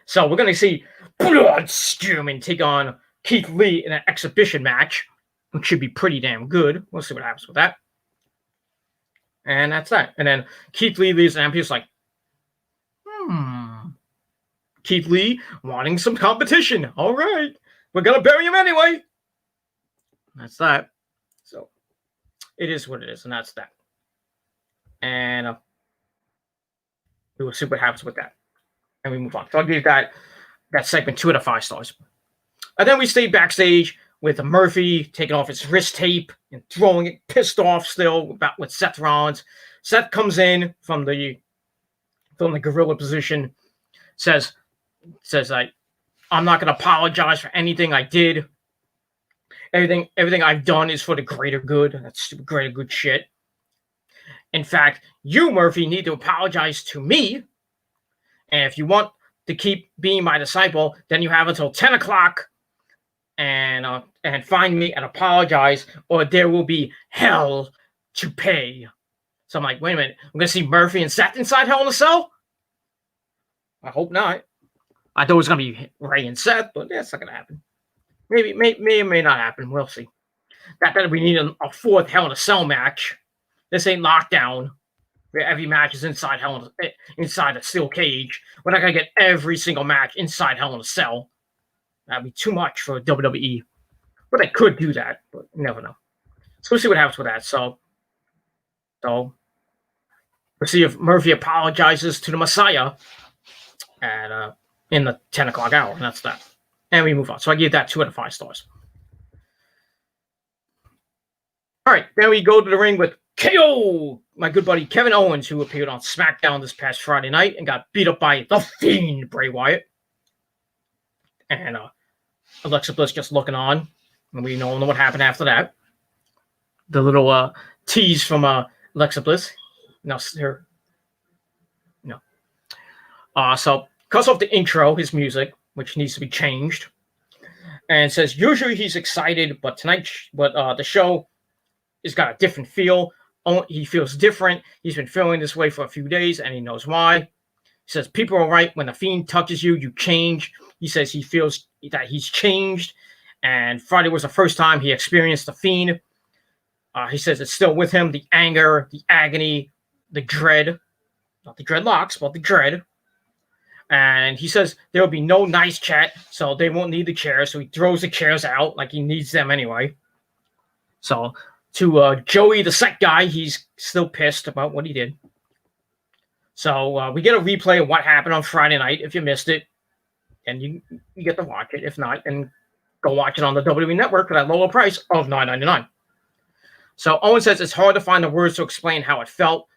So we're going to see Braun Strowman take on Keith Lee in an exhibition match, which should be pretty damn good. We'll see what happens with that. And that's that. And then Keith Lee leaves, and Adam Pearce like, Keith Lee wanting some competition. All right. We're going to bury him anyway. That's that. So it is what it is, and that's that. And we will see what happens with that. And we move on. So I'll give that segment 2 out of 5 stars. And then we stay backstage with Murphy taking off his wrist tape and throwing it, pissed off still with Seth Rollins. Seth comes in from the gorilla position, says like, I'm not going to apologize for anything I did. Everything I've done is for the greater good. That's stupid greater good shit. In fact, you, Murphy, need to apologize to me. And if you want to keep being my disciple, then you have until 10 o'clock and find me and apologize, or there will be hell to pay. So I'm like, wait a minute. I'm going to see Murphy and Seth inside Hell in a Cell? I hope not. I thought it was going to be Ray and Seth, but that's not going to happen. Maybe, may or may not happen. We'll see. Not that we need a 4th Hell in a Cell match. This ain't Lockdown, where every match is inside a steel cage. We're not going to get every single match inside Hell in a Cell. That'd be too much for WWE. But they could do that, but you never know. So we'll see what happens with that. So we'll see if Murphy apologizes to the Messiah in the 10 o'clock hour, and that's that. And we move on. So I give that 2 out of 5 stars. All right, then we go to the ring with KO, my good buddy Kevin Owens, who appeared on SmackDown this past Friday night and got beat up by the Fiend, Bray Wyatt. And Alexa Bliss just looking on, and we don't know what happened after that. The little tease from Alexa Bliss. So cuts off the intro, his music, which needs to be changed, and says usually he's excited, but the show has got a different feel. He feels different. He's been feeling this way for a few days, and he knows why. He says people are right. When the Fiend touches you, you change. He says he feels that he's changed, and Friday was the first time he experienced the Fiend. He says it's still with him, the anger, the agony, the dread. Not the dreadlocks, but the dread. And he says there will be no nice chat, so they won't need the chairs. So he throws the chairs out like he needs them anyway. So to Joey, the Sec guy, he's still pissed about what he did. So we get a replay of what happened on Friday night. If you missed it, and you get to watch it. If not, then go watch it on the WWE Network for that lower price of $9.99. So Owen says it's hard to find the words to explain how it felt.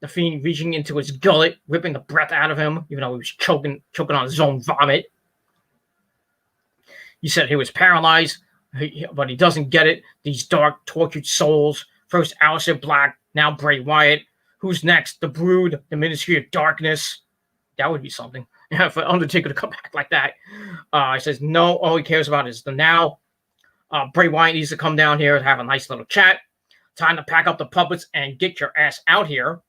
The Fiend reaching into his gullet, ripping the breath out of him, even though he was choking on his own vomit. He said he was paralyzed, but he doesn't get it. These dark, tortured souls. First Aleister Black, now Bray Wyatt. Who's next? The Brood, the Ministry of Darkness. That would be something. For Undertaker to come back like that. He says no, all he cares about is the now. Bray Wyatt needs to come down here and have a nice little chat. Time to pack up the puppets and get your ass out here.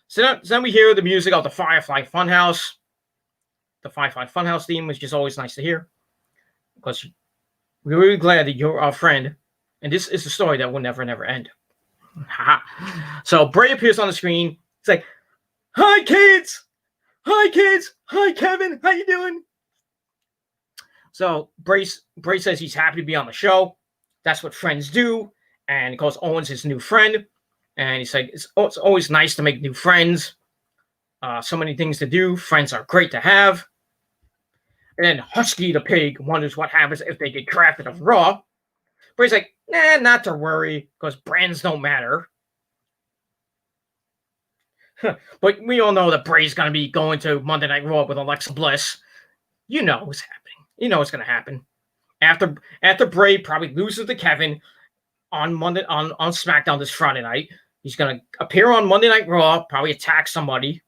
So then we hear the music of the Firefly Funhouse. The Firefly Funhouse theme, which is always nice to hear. Because we're really glad that you're our friend. And this is a story that will never end. So Bray appears on the screen. He's like, hi, kids. Hi, kids. Hi, Kevin. How you doing? So Bray says he's happy to be on the show. that's what friends do. And he calls Owens his new friend. And he's like, it's always nice to make new friends. So many things to do. Friends are great to have. And then Husky the Pig wonders what happens if they get drafted off Raw. But he's like, nah, not to worry, because brands don't matter. But we all know that Bray's going to be going to Monday Night Raw with Alexa Bliss. You know what's happening. You know what's going to happen. After Bray probably loses to Kevin on SmackDown this Friday night, he's going to appear on Monday Night Raw, probably attack somebody.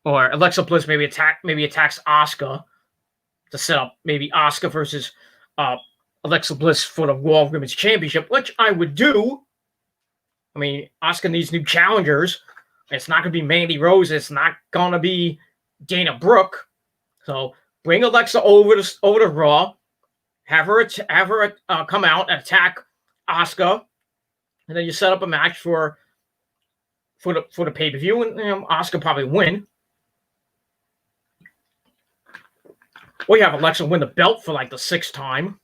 Or Alexa Bliss maybe attacks Asuka to set up maybe Asuka versus Alexa Bliss for the Raw Women's Championship, which I would do. I mean, Asuka needs new challengers. It's not going to be Mandy Rose. It's not going to be Dana Brooke. So bring Alexa over to Raw. Have her come out and attack Asuka, and then you set up a match for the pay-per-view, and Asuka probably win. Or you have Alexa win the belt for like the 6th time.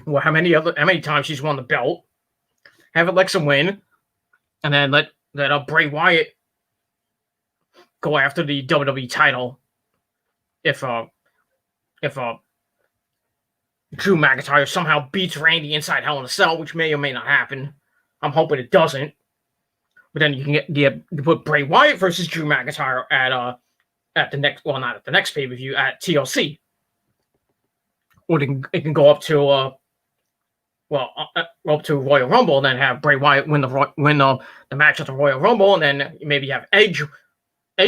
Well, how many times she's won the belt? Have Alexa win, and then let Bray Wyatt go after the WWE title. If Drew McIntyre somehow beats Randy inside Hell in a Cell, which may or may not happen. I'm hoping it doesn't. But then you can put Bray Wyatt versus Drew McIntyre at the next, well, not at the next pay-per-view, at TLC. Or it can go up to up to Royal Rumble, and then have Bray Wyatt win the match at the Royal Rumble, and then maybe have Edge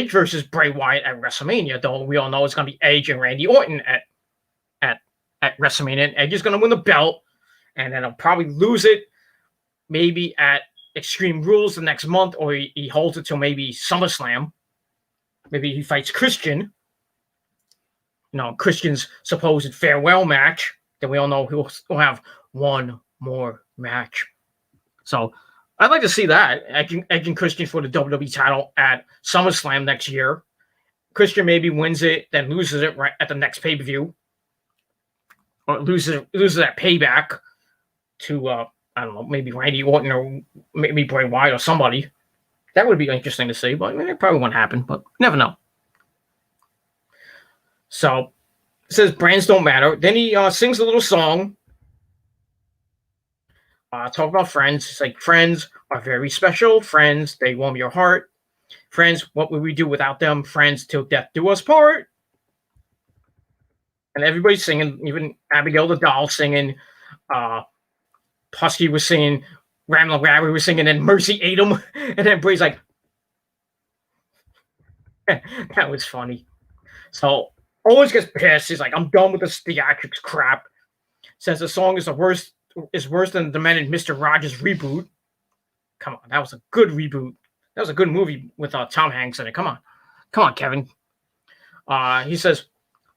versus Bray Wyatt at WrestleMania. Though we all know it's going to be Edge and Randy Orton at WrestleMania. And Edge is going to win the belt, and then he'll probably lose it maybe at Extreme Rules the next month, or he holds it till maybe SummerSlam. Maybe he fights Christian. Christian's supposed farewell match. Then we all know he'll have one more match. So I'd like to see that. Edge and Christian for the WWE title at SummerSlam next year. Christian maybe wins it, then loses it right at the next pay-per-view. Or loses that Payback to, I don't know, maybe Randy Orton or maybe Bray Wyatt or somebody. That would be interesting to see, but it probably won't happen, but never know. So, it says brands don't matter. Then he sings a little song. Talk about friends. It's like, friends are very special. Friends, they warm your heart. Friends, what would we do without them? Friends, till death do us part. And everybody's singing, even Abigail the doll singing. Husky was singing. Ramblin' Rabbit was singing, and Mercy ate him. And then Bray's like, that was funny. So Owens gets pissed. He's like, I'm done with this theatrics crap. Says the song is worse than the Demented Mr. Rogers reboot. Come on, that was a good reboot. That was a good movie with Tom Hanks in it. Come on, Kevin. He says,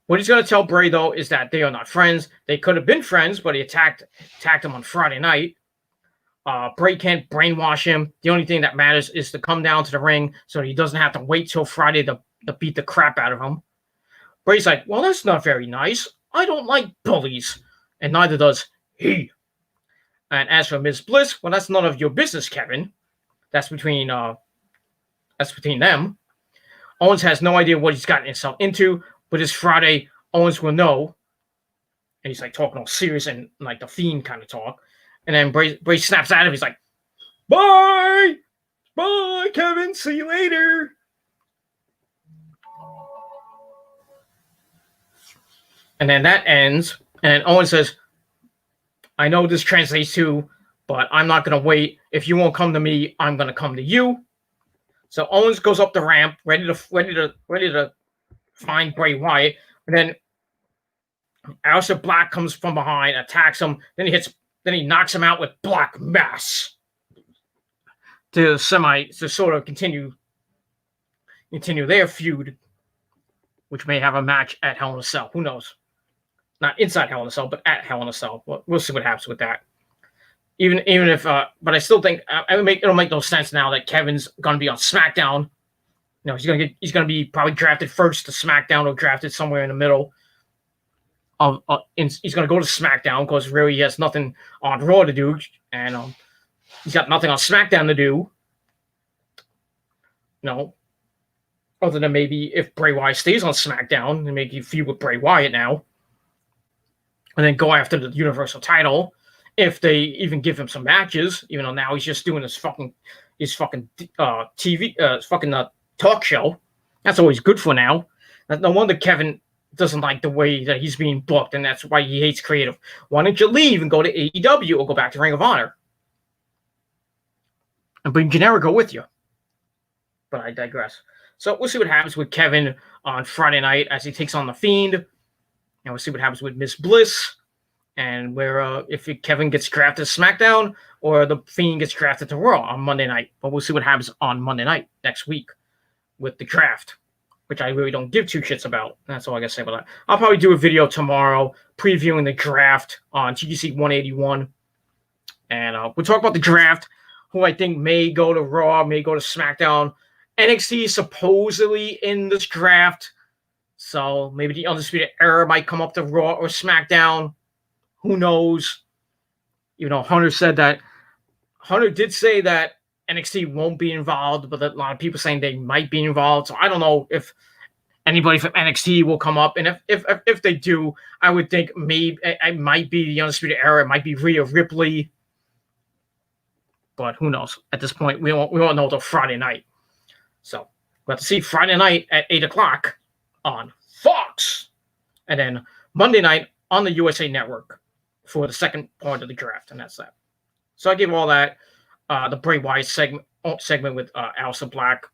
what he's going to tell Bray, though, is that they are not friends. They could have been friends, but he attacked him on Friday night. Bray can't brainwash him. The only thing that matters is to come down to the ring so he doesn't have to wait till Friday to beat the crap out of him. Bray's like, well, that's not very nice. I don't like bullies. And neither does he. And as for Ms. Bliss, well, that's none of your business, Kevin. That's between them. Owens has no idea what he's gotten himself into, but this Friday, Owens will know. And he's like talking all serious and like the Fiend kind of talk. And then Bray snaps at him. He's like, bye! Bye, Kevin. See you later. And then that ends. And Owens says, I know this translates to, but I'm not going to wait. If you won't come to me, I'm going to come to you. So Owens goes up the ramp, ready to find Bray Wyatt. And then Aleister Black comes from behind, attacks him. Then he knocks him out with Black Mass to sort of continue their feud, which may have a match at Hell in a Cell. Who knows? Not inside Hell in a Cell, but at Hell in a Cell. We'll see what happens with that. Even if, but I still think it'll make no sense now that Kevin's gonna be on SmackDown. He's gonna be probably drafted first to SmackDown or drafted somewhere in the middle. he's going to go to SmackDown because really he has nothing on Raw to do, and he's got nothing on SmackDown to do. Other than maybe if Bray Wyatt stays on SmackDown and make you feud with Bray Wyatt now, and then go after the Universal title, if they even give him some matches, even though now he's just doing his fucking TV talk show. That's always good for now. No wonder Kevin doesn't like the way that he's being booked, and that's why he hates creative. Why don't you leave and go to AEW or go back to Ring of Honor and bring Generico with you? But I digress. So we'll see what happens with Kevin on Friday night as he takes on The Fiend. And we'll see what happens with Miss Bliss. And where if Kevin gets drafted to SmackDown or The Fiend gets drafted to Raw on Monday night. But we'll see what happens on Monday night next week with the draft, which I really don't give two shits about. That's all I got to say about that. I'll probably do a video tomorrow previewing the draft on TGC 181. And we'll talk about the draft, who I think may go to Raw, may go to SmackDown. NXT is supposedly in this draft, so maybe the Undisputed Era might come up to Raw or SmackDown. Who knows? Hunter did say that NXT won't be involved, but a lot of people saying they might be involved. So I don't know if anybody from NXT will come up, and if they do, I would think maybe it might be the Undisputed Era. It might be Rhea Ripley, but who knows? At this point, we won't know until Friday night. So we'll have to see Friday night at 8 o'clock on Fox. And then Monday night on the USA Network for the second part of the draft. And that's that. So I give all that, the Bray Wyatt segment with Aleister Black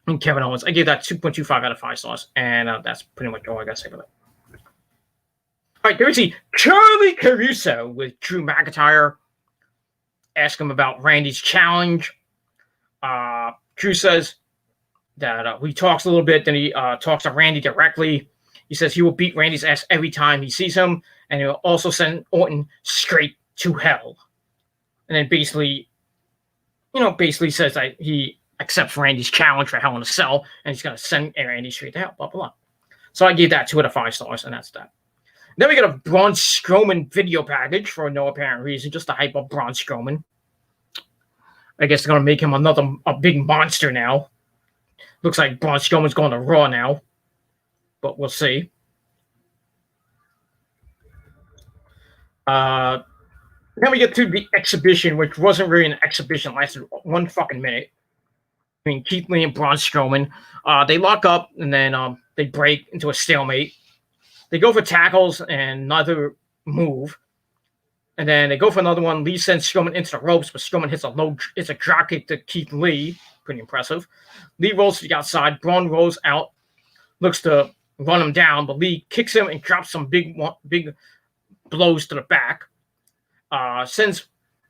and Kevin Owens. I gave that 2.25 out of 5 stars. And that's pretty much all I got to say about that. All right, here we see Charlie Caruso with Drew McIntyre. Ask him about Randy's challenge. Drew says that he talks a little bit, then he talks to Randy directly. He says he will beat Randy's ass every time he sees him, and he'll also send Orton straight to hell. And then basically says that he accepts Randy's challenge for Hell in a Cell, and he's going to send Randy straight to hell, blah, blah, blah. So I gave that 2 out of 5 stars, and that's that. Then we got a Braun Strowman video package for no apparent reason, just to hype up Braun Strowman. I guess they're going to make him a big monster now. Looks like Braun Strowman's going to Raw now. But we'll see. Then we get to the exhibition, which wasn't really an exhibition. It lasted 1 fucking minute. Between Keith Lee and Braun Strowman. They lock up, and then they break into a stalemate. They go for tackles, and neither move. And then they go for another one. Lee sends Strowman into the ropes, but Strowman hits a drop kick to Keith Lee. Pretty impressive. Lee rolls to the outside. Braun rolls out, looks to run him down, but Lee kicks him and drops some big blows to the back.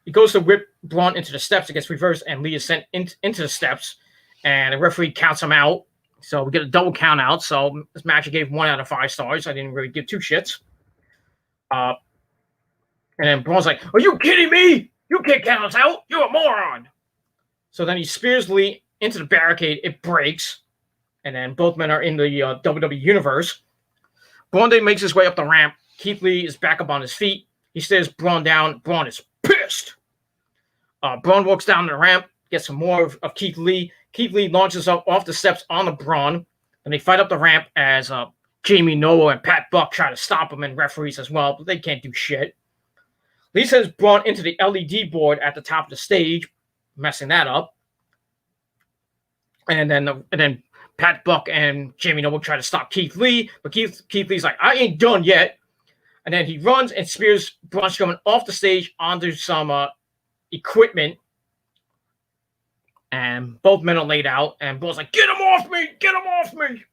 He goes to whip Braun into the steps. It gets reversed, and Lee is sent into the steps, and the referee counts him out. So we get a double count out. So this match I gave 1 out of 5 stars. I didn't really give 2 shits. And then Braun's like, "Are you kidding me? You can't count us out. You're a moron." So then he spears Lee into the barricade. It breaks. And then both men are in the WWE Universe. Braun then makes his way up the ramp. Keith Lee is back up on his feet. He stares Braun down. Braun is pissed. Braun walks down the ramp, gets some more of Keith Lee. Keith Lee launches up off the steps onto Braun. And they fight up the ramp as Jamie Noah and Pat Buck try to stop him, and referees as well, but they can't do shit. Lee sends Braun into the LED board at the top of the stage, messing that up. And then Pat Buck and Jamie Noble try to stop Keith Lee, but Keith Lee's like, "I ain't done yet." And then he runs and spears Braun Strowman off the stage onto some equipment. And both men are laid out, and Braun's like, "Get him off me! Get him off me!"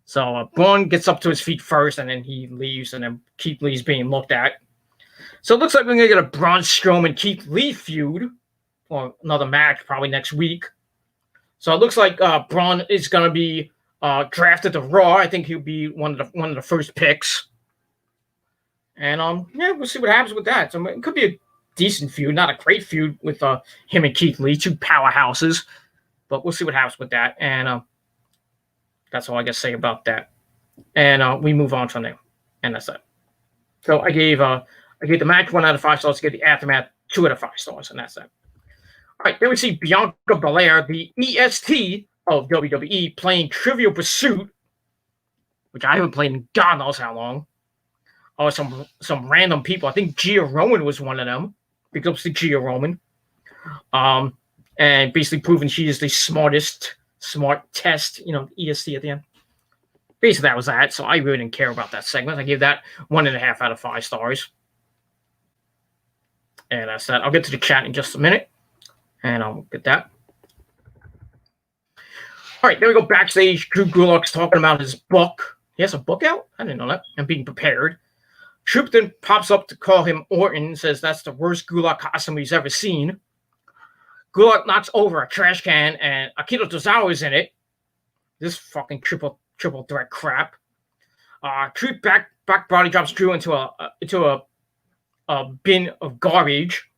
So Braun gets up to his feet first, and then he leaves, and then Keith Lee's being looked at. So it looks like we're going to get a Braun Strowman Keith Lee feud, or another match probably next week. So it looks like Braun is going to be drafted to Raw. I think he'll be one of the first picks. And we'll see what happens with that. So it could be a decent feud, not a great feud with him and Keith Lee, 2 powerhouses. But we'll see what happens with that. And that's all I got to say about that. and we move on from there, and that's it. So I gave the match 1 out of 5 stars. I gave the aftermath 2 out of 5 stars, and that's it. All right, then we see Bianca Belair, the EST of WWE, playing Trivial Pursuit, which I haven't played in God knows how long. Oh, some random people. I think Gia Roman was one of them. Big ups to Gia Roman. And basically proving she is the smart test, EST at the end. Basically, that was that. So I really didn't care about that segment. I gave that 1.5 out of 5 stars. And that's that. I'll get to the chat in just a minute. And I'll get that. All right, then we go backstage. Drew Gulak's talking about his book. He has a book out? I didn't know that. And being prepared. Troop then pops up to call him Orton, says that's the worst Gulak costume he's ever seen. Gulak knocks over a trash can, and Akira Tozawa is in it. This fucking triple threat crap. Troop back body drops Drew into a bin of garbage.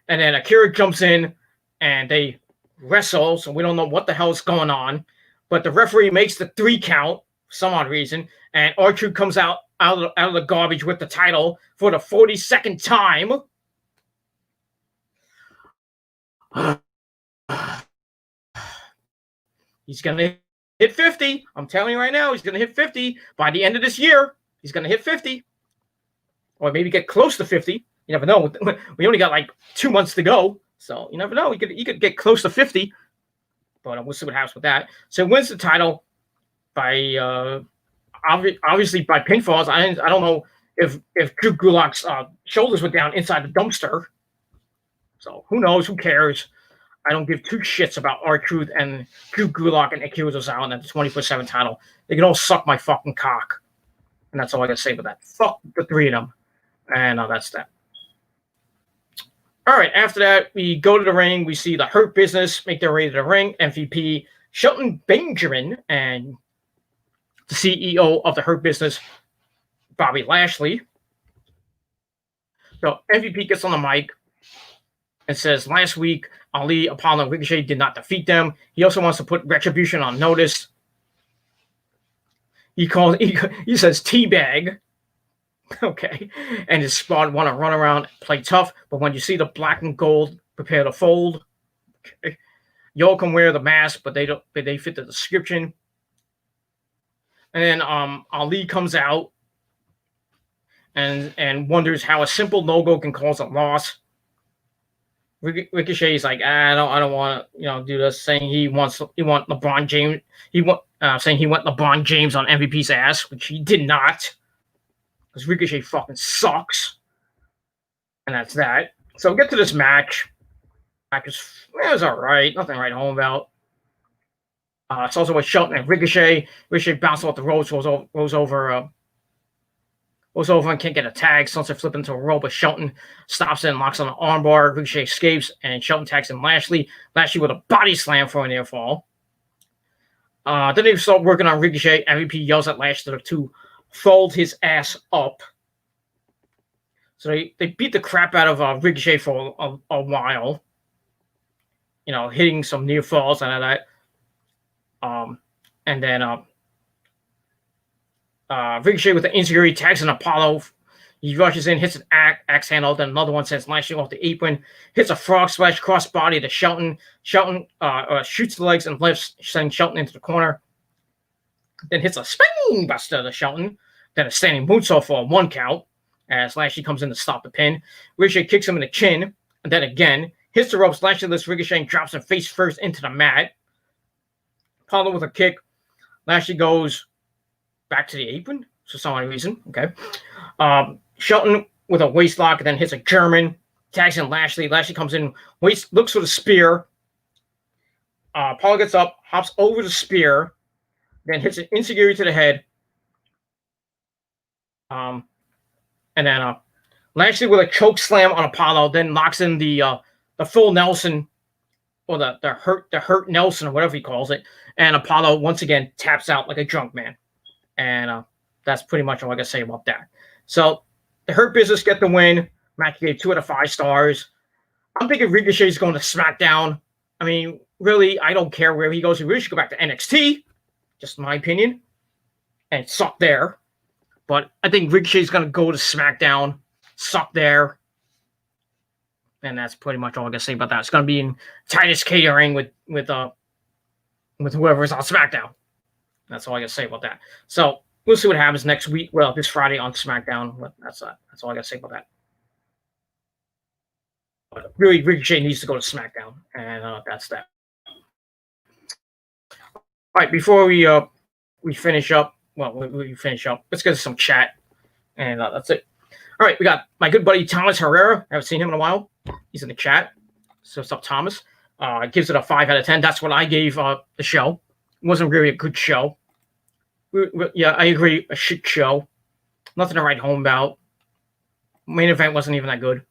And then Akira jumps in, and they wrestle, so we don't know what the hell is going on. But the referee makes the 3 count for some odd reason, and R-Truth comes out of the garbage with the title for the 42nd time. He's going to hit 50. I'm telling you right now, he's going to hit 50 by the end of this year. He's going to hit 50. Or maybe get close to 50. You never know. We only got like 2 months to go. So you never know. He could get close to 50. But we'll see what happens with that. So he wins the title by obviously by pinfalls. I don't know if Drew Gulak's shoulders were down inside the dumpster. So who knows? Who cares? I don't give 2 shits about R-Truth and Drew Gulak and Akira Tozawa and the 24/7 title. They can all suck my fucking cock. And that's all I got to say about that. Fuck the 3 of them. And that's that. All right, after that, we go to the ring. We see the Hurt Business make their way to the ring. MVP Shelton Benjamin and the CEO of the Hurt Business, Bobby Lashley. So MVP gets on the mic and says, last week, Ali, Apollo, and Ricochet did not defeat them. He also wants to put Retribution on notice. He says teabag. Okay. And his squad want to run around, play tough, but when you see the black and gold, prepare to fold. Okay. Y'all can wear the mask, but they fit the description. And then Ali comes out and wonders how a simple no-go can cause a loss. Ricochet's like, I don't want to, do this, saying he want LeBron James. Saying he went LeBron James on MVP's ass, which he did not. Because Ricochet fucking sucks. And that's that. So we get to this match. It was all right. Nothing to write home about. It's also with Shelton and Ricochet. Ricochet bounced off the ropes, goes over and can't get a tag. Sunset flip into a rope, but Shelton stops it and locks on an armbar. Ricochet escapes, and Shelton tags in Lashley. Lashley with a body slam for an air fall. Then they start working on Ricochet. MVP yells at Lashley to fold his ass up. So they beat the crap out of Ricochet for a while. Hitting some near falls out of that. And then Ricochet with the insecurity tags an Apollo. He rushes in, hits an axe handle, then another one sends Lashley off the apron, hits a frog splash crossbody to Shelton. Shelton shoots the legs and lifts, sending Shelton into the corner. Then hits a spine buster to Shelton. Then a standing moonsault for a 1 count as Lashley comes in to stop the pin. Ricochet kicks him in the chin, and then again hits the ropes. Lashley lifts Ricochet and drops him face first into the mat. Apollo with a kick. Lashley goes back to the apron for some odd reason. Okay. Shelton with a waist lock, and then hits a German. Tags in Lashley. Lashley comes in, looks for the spear. Apollo gets up, hops over the spear, then hits an insecurity to the head. And then Lashley with a choke slam on Apollo, then locks in the full Nelson, or the hurt Nelson, or whatever he calls it. And Apollo once again taps out like a drunk man. And that's pretty much all I got to say about that. So the Hurt Business get the win. Match gave 2 out of 5 stars. I'm thinking Ricochet's going to SmackDown. I mean, really, I don't care where he goes. He really should go back to NXT. Just my opinion. and suck there. But I think Ricochet's going to go to SmackDown, suck there. And that's pretty much all I got to say about that. It's going to be in Titus Catering with whoever's on SmackDown. That's all I got to say about that. So we'll see what happens next week. Well, this Friday on SmackDown. But that's all I got to say about that. But really, Ricochet needs to go to SmackDown, and that's that. All right, before we finish up, let's get to some chat, and that's it. All right, we got my good buddy Thomas Herrera. I haven't seen him in a while. He's in the chat. So what's up, Thomas? Gives it a 5 out of 10. That's what I gave the show. It wasn't really a good show. Yeah, I agree. A shit show. Nothing to write home about. Main event wasn't even that good.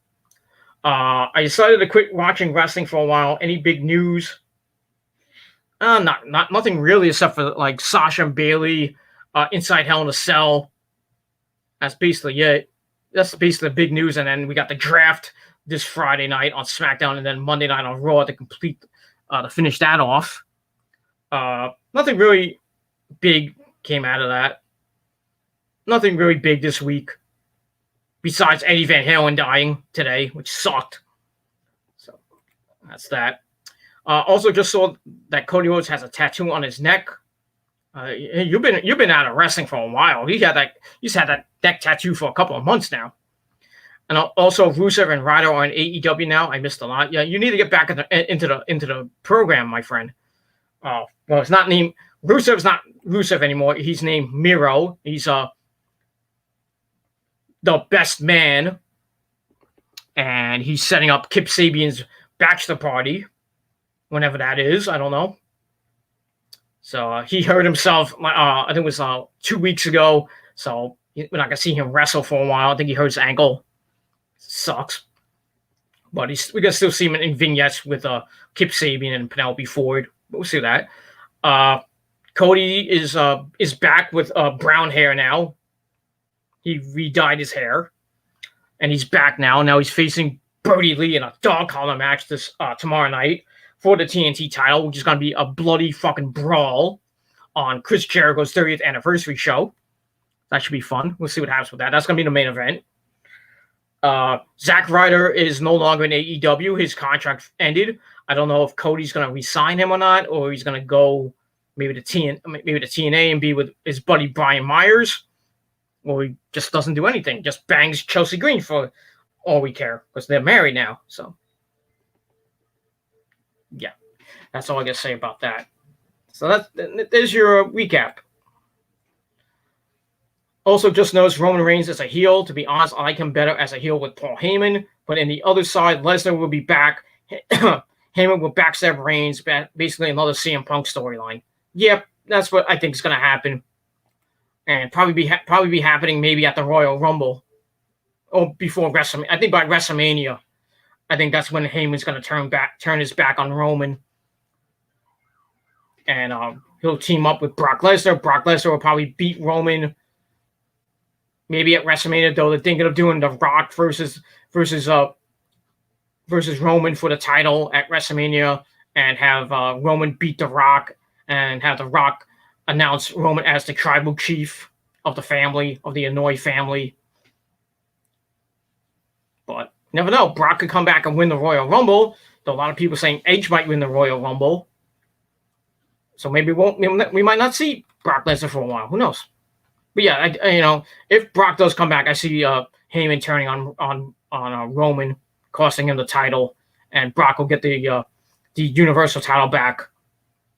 I decided to quit watching wrestling for a while. Any big news? Nothing really, except for like Sasha and Bayley, inside Hell in a Cell. That's basically it. That's basically the big news. And then we got the draft this Friday night on SmackDown, and then Monday night on Raw to finish that off. Nothing really big came out of that. Nothing really big this week. Besides Eddie Van Halen dying today, which sucked. So that's that. Also, just saw that Cody Rhodes has a tattoo on his neck. You've been out of wrestling for a while. He's had that neck tattoo for a couple of months now. And also, Rusev and Ryder are on AEW now. I missed a lot. Yeah, you need to get back into the program, my friend. Well, it's not named Rusev's not Rusev anymore. He's named Miro. He's the best man, and he's setting up Kip Sabian's bachelor party, whenever that is. I don't know. So he hurt himself. I think it was 2 weeks ago. So we're not gonna see him wrestle for a while. I think he hurt his ankle. Sucks. But we can still see him in vignettes with Kip Sabian and Penelope Ford. We'll see that. Cody is back with brown hair now. He re-dyed his hair, and he's back now. Now he's facing Brody Lee in a dog collar match this tomorrow night for the TNT title, which is going to be a bloody fucking brawl on Chris Jericho's 30th anniversary show. That should be fun. We'll see what happens with that. That's going to be the main event. Zack Ryder is no longer in AEW. His contract ended. I don't know if Cody's going to re-sign him or not, or he's going to go maybe to TNA and be with his buddy Brian Myers. Or he just doesn't do anything. Just bangs Chelsea Green for all we care. Because they're married now. So, yeah. That's all I got to say about that. So there's your recap. Also, just notice Roman Reigns is a heel. To be honest, I like him better as a heel with Paul Heyman. But in the other side, Lesnar will be back. Heyman will backstab Reigns. Basically another CM Punk storyline. Yep, that's what I think is going to happen. And probably be happening maybe at the Royal Rumble or before WrestleMania. I think by WrestleMania, I think that's when Heyman's going to turn his back on Roman, and he'll team up with Brock Lesnar. Brock Lesnar will probably beat Roman. Maybe at WrestleMania, though, they're thinking of doing The Rock versus Roman for the title at WrestleMania, and have Roman beat The Rock, and have The Rock announce Roman as the tribal chief of the family, of the Anoa'i family. But you never know. Brock could come back and win the Royal Rumble. Though a lot of people saying Edge might win the Royal Rumble. So maybe we might not see Brock Lesnar for a while. Who knows? But yeah, if Brock does come back, I see Heyman turning on Roman, costing him the title, and Brock will get the Universal title back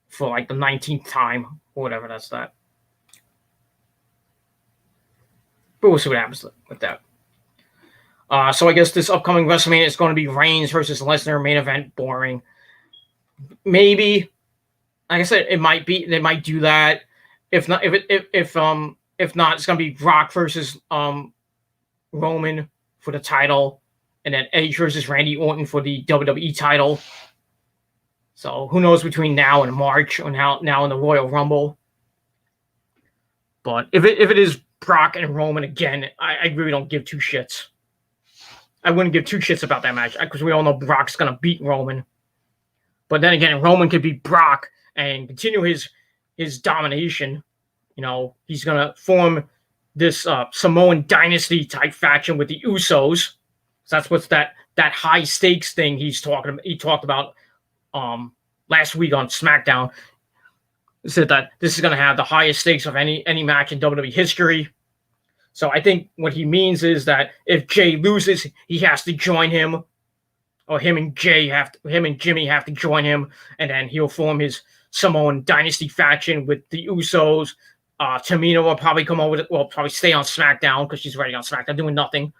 for like the 19th time. Whatever, that's that. But we'll see what happens with that. So I guess this upcoming WrestleMania is going to be Reigns versus Lesnar main event. Boring. Maybe, like I said, it might be. They might do that. If not, if not, it's going to be Brock versus Roman for the title, and then Edge versus Randy Orton for the WWE title. So who knows between now and March, or now in the Royal Rumble. But if it is Brock and Roman again, I really don't give two shits. I wouldn't give two shits about that match because we all know Brock's going to beat Roman. But then again, Roman could beat Brock and continue his domination, He's gonna form this Samoan dynasty type faction with the Usos. So that's what's that high stakes thing he talked about last week on SmackDown. He said that this is gonna have the highest stakes of any match in WWE history. So I think what he means is that if Jay loses, he has to join him, or him and Jimmy have to join him, and then he'll form his Samoan dynasty faction with the Usos. Tamina will probably come over. Probably stay on SmackDown because she's already on SmackDown doing nothing.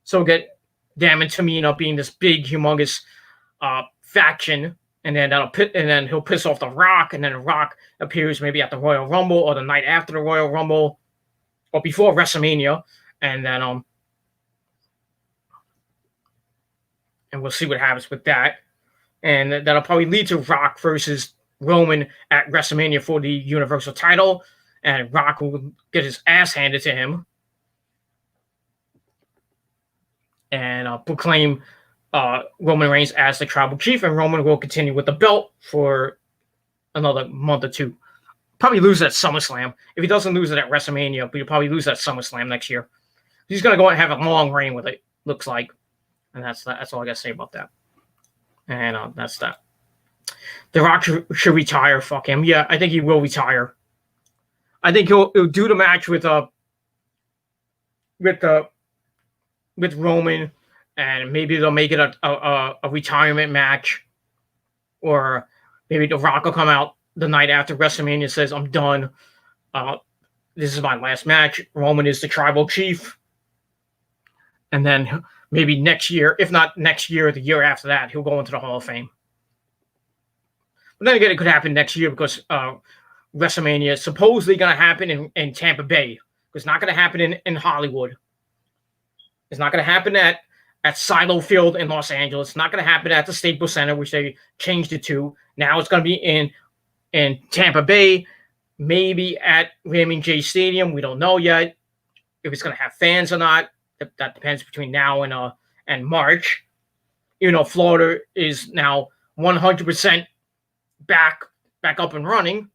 So we'll get them and Tamina being this big, humongous faction, and then he'll piss off The Rock, and then The Rock appears maybe at the Royal Rumble or the night after the Royal Rumble, or before WrestleMania, and then and we'll see what happens with that, and that'll probably lead to Rock versus Roman at WrestleMania for the Universal title, and Rock will get his ass handed to him, and proclaim Roman Reigns as the tribal chief, and Roman will continue with the belt for another month or two. Probably lose at SummerSlam. If he doesn't lose it at WrestleMania, but he'll probably lose at SummerSlam next year. He's going to go and have a long reign with it, looks like. And that's all I got to say about that. And that's that. The Rock should retire. Fuck him. Yeah, I think he will retire. I think he'll do the match with Roman, and maybe they'll make it a retirement match, or maybe The Rock will come out the night after WrestleMania, says, I'm done. This is my last match. Roman is the tribal chief. And then maybe next year, if not next year, the year after that, he'll go into the Hall of Fame. But then again, it could happen next year because WrestleMania is supposedly going to happen in Tampa Bay. It's not going to happen in Hollywood. It's not going to happen at Silo Field in Los Angeles. It's not going to happen at the Staples Center, which they changed it to. Now it's going to be in Tampa Bay, maybe at Raymond J. Stadium. We don't know yet if it's going to have fans or not. That depends between now and March. Even though Florida is now 100% back up and running,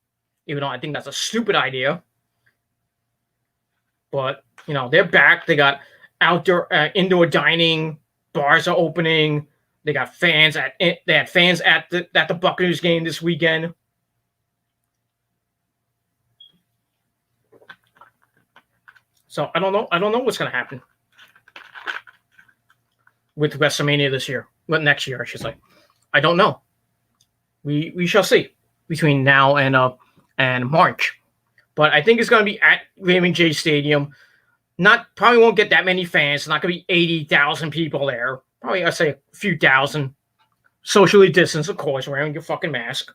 even though I think that's a stupid idea. But they're back. They got indoor dining, bars are opening. They got fans at the Buccaneers game this weekend. So I don't know what's going to happen with WrestleMania this year. Well, next year, I should say. I don't know. We shall see between now and March. But I think it's going to be at Raymond J. Stadium. Probably won't get that many fans. It's not going to be 80,000 people there. Probably, I'd say a few thousand. Socially distanced, of course, wearing your fucking mask.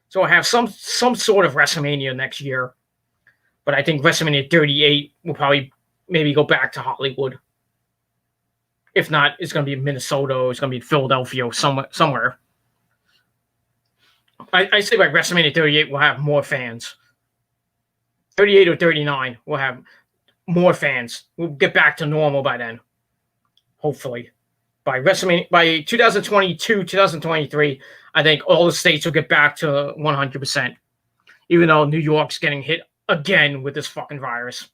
So I'll have some sort of WrestleMania next year. But I think WrestleMania 38 will probably maybe go back to Hollywood. If not, it's going to be Minnesota, or it's going to be Philadelphia, or somewhere. I say by WrestleMania 38, we'll have more fans. 38 or 39, we'll have more fans. We'll get back to normal by then. Hopefully. By WrestleMania, by 2022, 2023, I think all the states will get back to 100%. Even though New York's getting hit again with this fucking virus.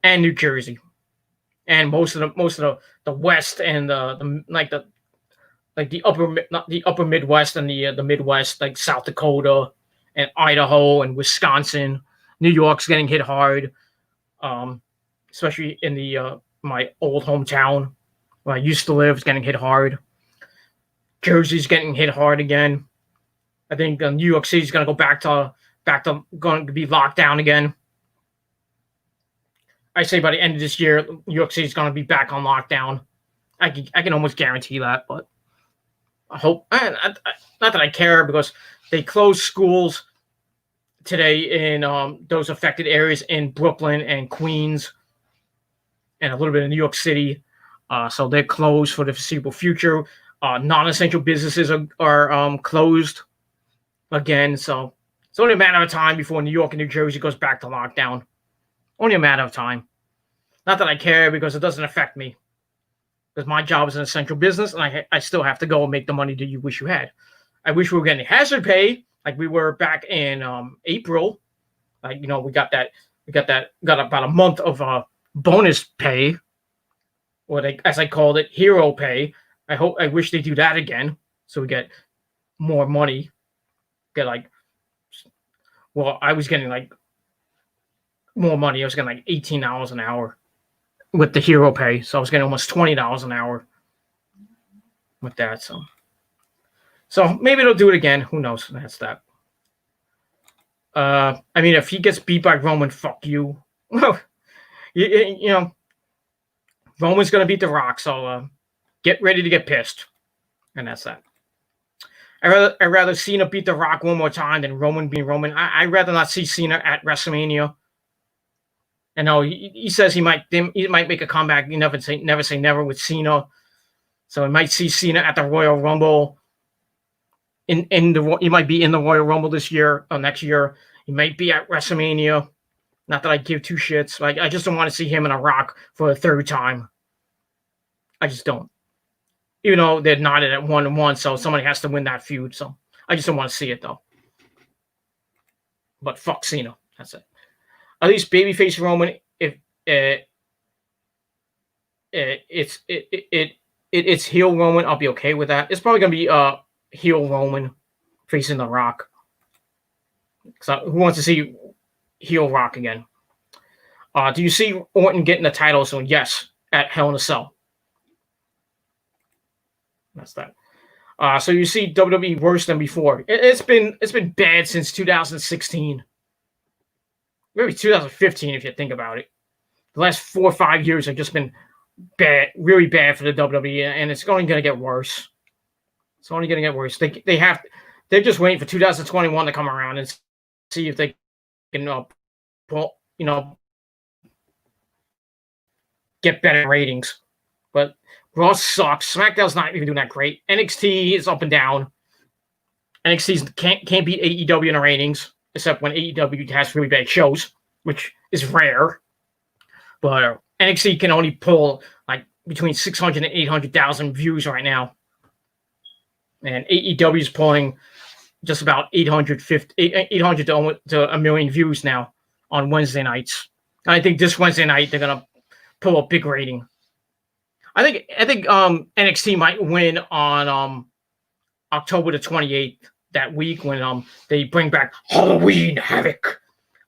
And New Jersey. And most of the West and the upper Midwest and the Midwest, like South Dakota and Idaho and Wisconsin. New York's getting hit hard, especially in my old hometown where I used to live. Is getting hit hard. Jersey's getting hit hard again. I think New York City's going to go back to going to be locked down again. I say by the end of this year, New York City's going to be back on lockdown. I can almost guarantee that, but I hope. Not that I care, because they closed schools today in those affected areas in Brooklyn and Queens and a little bit of New York City. So they're closed for the foreseeable future. Non-essential businesses are closed again. So it's only a matter of time before New York and New Jersey goes back to lockdown. Only a matter of time. Not that I care, because it doesn't affect me. Because my job is an essential business, and I still have to go and make the money that you wish you had. I wish we were getting hazard pay like we were back in April Like, we got about a month of bonus pay, or as I called it, hero pay. I wish they do that again, so we get more money. Get I was getting more money. I was getting $18 an hour with the hero pay, so I was getting almost $20 an hour with that. So maybe they'll do it again. Who knows? That's that. I mean, if he gets beat by Roman, fuck you. Roman's gonna beat The Rock, so get ready to get pissed, and that's that. I'd rather Cena beat The Rock one more time than Roman being Roman. I'd rather not see Cena at WrestleMania. I know he says he might make a comeback. You never say never with Cena. So we might see Cena at the Royal Rumble. He might be in the Royal Rumble this year or next year. He might be at WrestleMania. Not that I give two shits. I just don't want to see him and a Rock for a third time. I just don't. Even though they're knotted at 1-1, so somebody has to win that feud. So I just don't want to see it though. But fuck Cena. That's it. At least babyface Roman, if it's heel Roman, I'll be okay with that. It's probably gonna be heel Roman facing The Rock. So who wants to see heel Rock again? Do you see Orton getting the title soon? Yes, at Hell in a Cell. That's that. So you see WWE worse than before. It's been bad since 2016. Maybe 2015 if you think about it. The last 4 or 5 years have just been bad, really bad for the WWE, and it's only going to get worse. It's only going to get worse. They're just waiting for 2021 to come around and see if they can, get better ratings. But Raw sucks. SmackDown's not even doing that great. NXT is up and down. NXT can't beat AEW in the ratings, except when AEW has really bad shows, which is rare. But NXT can only pull between 600 and 800,000 views right now. And AEW is pulling just about 800 to a million views now on Wednesday nights. And I think this Wednesday night they're gonna pull a big rating. I think NXT might win on October the 28th that week when they bring back Halloween Havoc.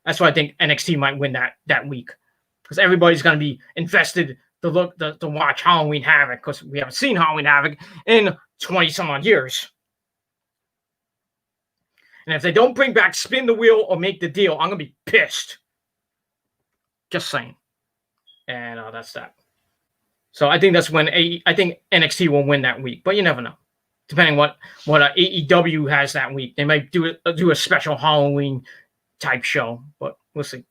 That's why I think NXT might win that week, because everybody's gonna be invested to watch Halloween Havoc, because we haven't seen Halloween Havoc in 20 some odd years. And if they don't bring back Spin the Wheel or Make the Deal, I'm gonna be pissed. Just saying. And that's that. So I think that's when I think NXT will win that week, but you never know. Depending what AEW has that week, they might do a special Halloween type show, but we'll see.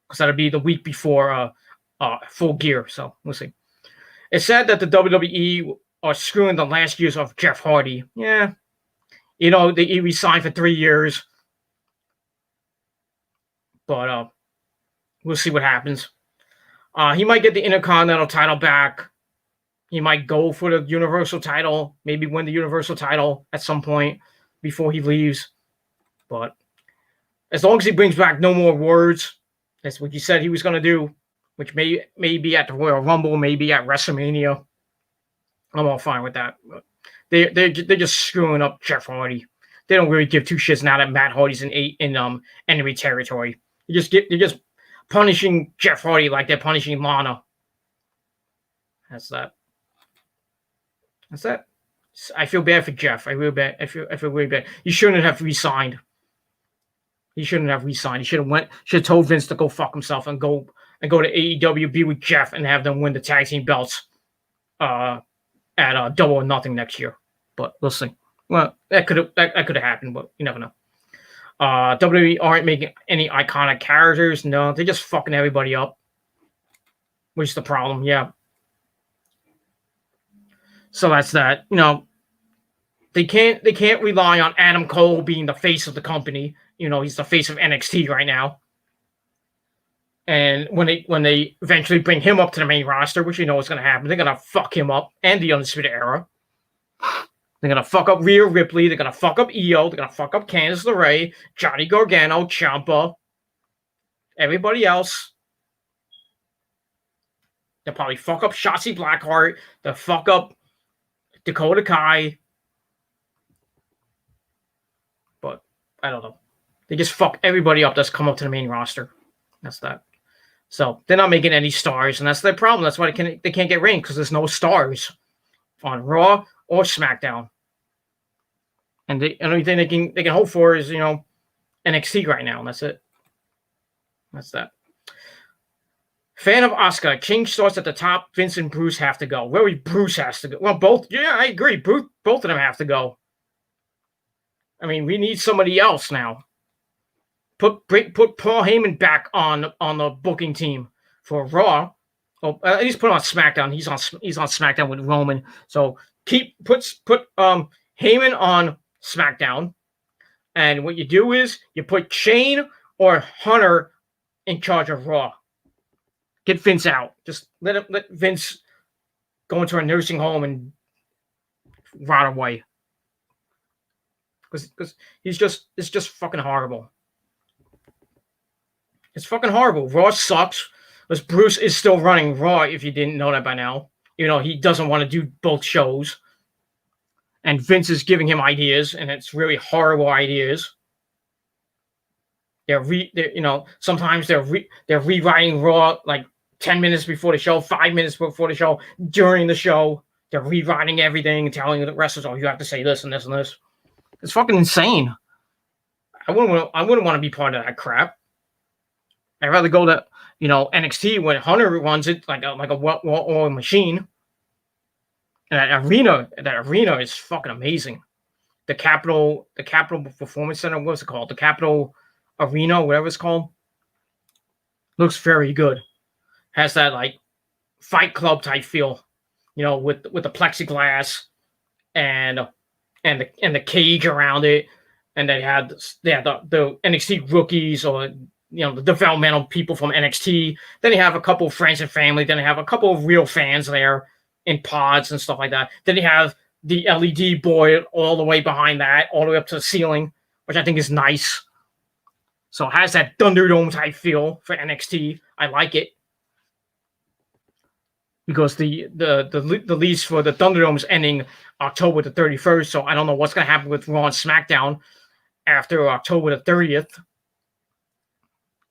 Because that'll be the week before Full Gear, so we'll see. It's sad that the WWE are screwing the last years of Jeff Hardy. Yeah, he re-signed for 3 years, but we'll see what happens. He might get the Intercontinental title back. He might go for the Universal title, maybe win the Universal title at some point before he leaves. But as long as he brings back no more words, that's what he said he was going to do, which may be at the Royal Rumble, maybe at WrestleMania. I'm all fine with that. But they're just screwing up Jeff Hardy. They don't really give two shits now that Matt Hardy's in enemy territory. They're just punishing Jeff Hardy like they're punishing Lana. That's that. I feel bad for Jeff. I feel really bad. He shouldn't have re-signed. He should have told Vince to go fuck himself and go to AEW, be with Jeff, and have them win the tag team belts at Double or Nothing next year. But we'll see. Well, that could have happened, but you never know. WWE aren't making any iconic characters. No, they're just fucking everybody up. Which is the problem, yeah. So that's that. They can't rely on Adam Cole being the face of the company. He's the face of NXT right now. And when they eventually bring him up to the main roster, which is going to happen, they're going to fuck him up and the Undisputed Era. They're going to fuck up Rhea Ripley. They're going to fuck up Io. They're going to fuck up Candice LeRae, Johnny Gargano, Ciampa. everybody else. They'll probably fuck up Shotzi Blackheart. They'll fuck up Dakota Kai. But I don't know. They just fuck everybody up that's come up to the main roster. That's that. So they're not making any stars, and that's their problem. That's why they can't get ratings, because there's no stars on Raw or SmackDown. And the only thing they can hope for is, NXT right now, and that's it. That's that. Fan of Asuka. King starts at the top. Vince and Bruce have to go. Really, Bruce has to go. Well, both. Yeah, I agree. Both of them have to go. I mean, we need somebody else now. Put Paul Heyman back on the booking team for Raw. Well, at least put him on SmackDown. He's on SmackDown with Roman. So put Heyman on SmackDown, and what you do is you put Shane or Hunter in charge of Raw. Get Vince out. Just let Vince go into a nursing home and rot away. Because it's just fucking horrible. It's fucking horrible. Raw sucks. Because Bruce is still running Raw, if you didn't know that by now. He doesn't want to do both shows. And Vince is giving him ideas, and it's really horrible ideas. Sometimes they're rewriting Raw like 10 minutes before the show, 5 minutes before the show, during the show. They're rewriting everything and telling the wrestlers, "Oh, you have to say this and this and this." It's fucking insane. I wouldn't want to be part of that crap. I'd rather go to NXT when Hunter runs it like a well-oiled machine. And that arena is fucking amazing. The Capitol Performance Center, what's it called? The Capitol Arena, whatever it's called. Looks very good. Has that like Fight Club type feel, with the plexiglass and the cage around it, and they had the NXT rookies, or the developmental people from NXT. Then they have a couple of friends and family. Then they have a couple of real fans there in pods and stuff like that. Then they have the LED board all the way behind that, all the way up to the ceiling, which I think is nice. So it has that Thunderdome type feel for NXT. I like it. Because the lease for the Thunderdome is ending October the 31st, so I don't know what's going to happen with Raw and SmackDown after October the 30th.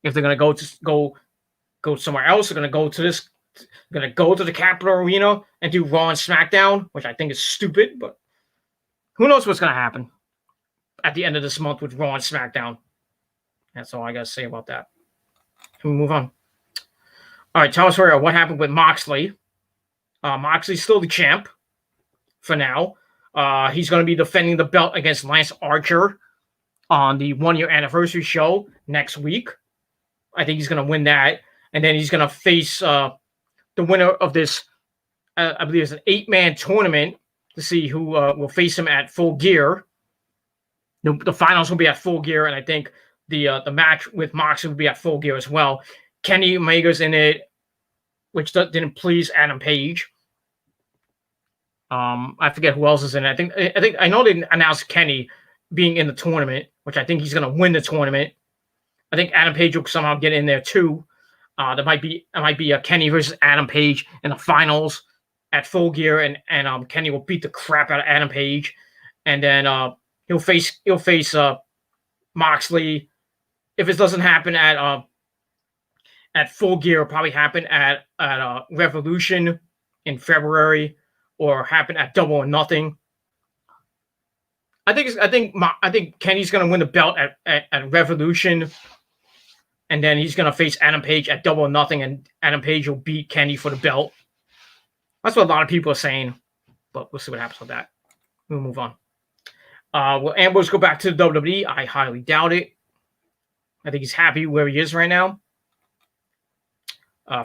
If they're going to go somewhere else, they're going to go to the Capitol Arena and do Raw and SmackDown, which I think is stupid, but who knows what's going to happen at the end of this month with Raw and SmackDown. That's all I got to say about that. Can we move on? All right, tell us what happened with Moxley. Moxley's still the champ for now. He's going to be defending the belt against Lance Archer on the 1-year anniversary show next week. I think he's going to win that. And then he's going to face the winner of this, I believe it's an 8-man tournament, to see who will face him at Full Gear. The finals will be at Full Gear, and I think the match with Moxley will be at Full Gear as well. Kenny Omega's in it, which didn't please Adam Page. I forget who else is in it. I know they announced Kenny being in the tournament, which I think he's going to win the tournament. I think Adam Page will somehow get in there too. There might be a Kenny versus Adam Page in the finals at Full Gear, and Kenny will beat the crap out of Adam Page, and then he'll face Moxley. If it doesn't happen at Full Gear, it'll probably happen at Revolution in February, or happen at Double or Nothing. I think Kenny's going to win the belt at Revolution, and then he's going to face Adam Page at Double or Nothing, and Adam Page will beat Kenny for the belt. That's what a lot of people are saying, but we'll see what happens with that. We'll move on. Will Ambrose go back to the WWE? I highly doubt it. I think he's happy where he is right now.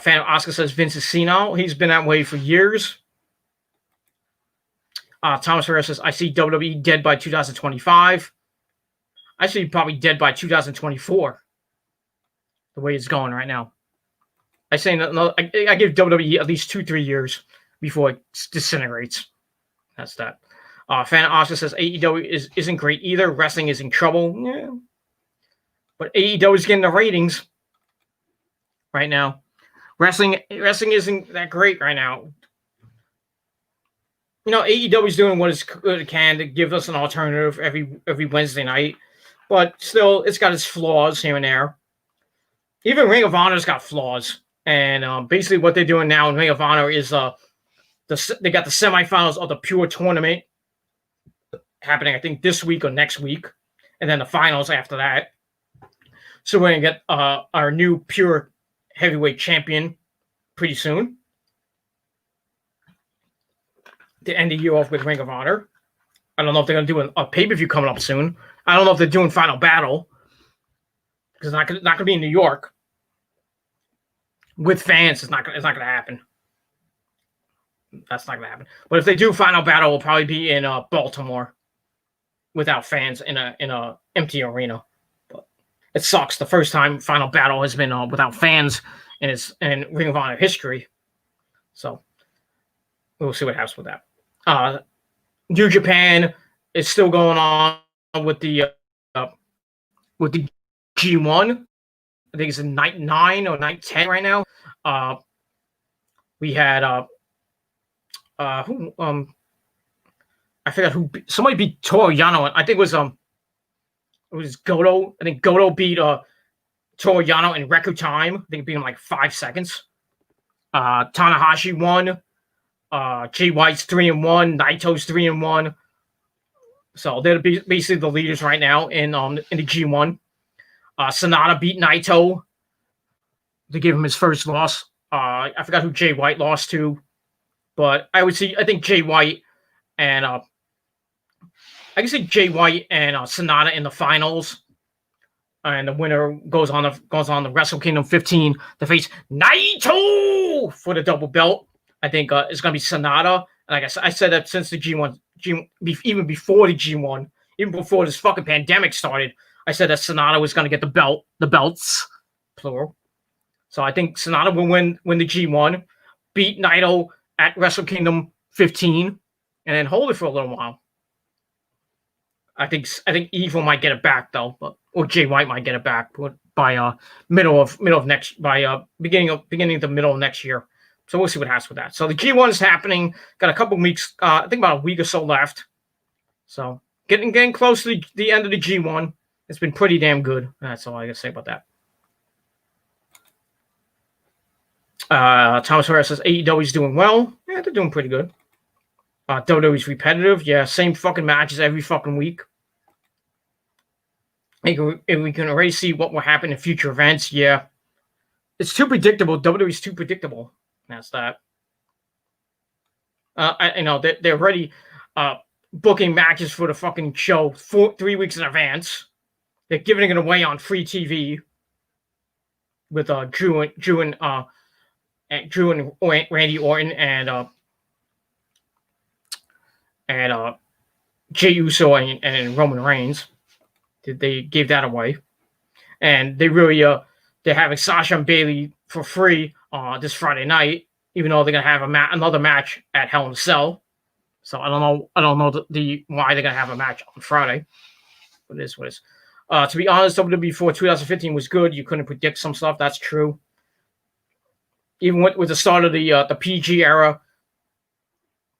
Fan of Asuka says Vince is senile. He's been that way for years. Thomas Ferrer says, I see WWE dead by 2025. I see probably dead by 2024. The way it's going right now. I give WWE at least 2-3 years before it disintegrates. That's that. Fan of Asuka says AEW isn't great either. Wrestling is in trouble. Yeah. But AEW is getting the ratings. right now. Wrestling isn't that great right now. AEW is doing what it can to give us an alternative every Wednesday night, but still, it's got its flaws here and there. Even Ring of Honor's got flaws, and basically what they're doing now in Ring of Honor is they got the semifinals of the Pure Tournament happening, I think, this week or next week, and then the finals after that. So we're gonna get our new Pure Heavyweight Champion pretty soon. To end the year off with Ring of Honor. I don't know if they're going to do a pay-per-view coming up soon. I don't know if they're doing Final Battle because it's not going to be in New York with fans. It's not going to happen. That's not going to happen. But if they do Final Battle, it'll probably be in Baltimore without fans in a empty arena. But it sucks. The first time Final Battle has been without fans in Ring of Honor history. So we'll see what happens with that. New Japan is still going on with the G1. I think it's in night 9 or night 10 right now. We had I forgot who somebody beat Toru Yano. I think it was Goto. I think Goto beat Toru Yano in record time. I think it beat him like 5 seconds. Tanahashi won. Jay White's 3-1, Naito's 3-1. So they're basically the leaders right now in the G1. Sonata beat Naito to give him his first loss. I forgot who Jay White lost to, but I think Jay White and I can see Jay White and Sonata in the finals, and the winner goes on the Wrestle Kingdom 15 to face Naito for the double belt. I think it's going to be Sonata. And like I said that since the G1, even before the G1, even before this fucking pandemic started, I said that Sonata was going to get the belts, plural. So I think Sonata will win the G1, beat Naito at Wrestle Kingdom 15, and then hold it for a little while. I think Evil might get it back though, or Jay White might get it back by beginning of the middle of next year. So we'll see what happens with that. So the G1 is happening. Got a couple weeks, I think about a week or so left. So getting close to the end of the G1. It's been pretty damn good. That's all I got to say about that. Thomas Harris says AEW's doing well. Yeah, they're doing pretty good. WWE's repetitive. Yeah, same fucking matches every fucking week. We can already see what will happen in future events. Yeah. It's too predictable. WWE's too predictable. That's that. They're already booking matches for the fucking show 3 weeks in advance. They're giving it away on free TV with Drew and Randy Orton and Jey Uso and Roman Reigns. They gave that away, and they really they're having Sasha and Bayley for free this Friday night, even though they're gonna have another match at Hell in a Cell. So I don't know why they're gonna have a match on Friday, but it is what it is. To be honest, WWE before 2015 was good. You couldn't predict some stuff. That's true. Even with the start of the PG era,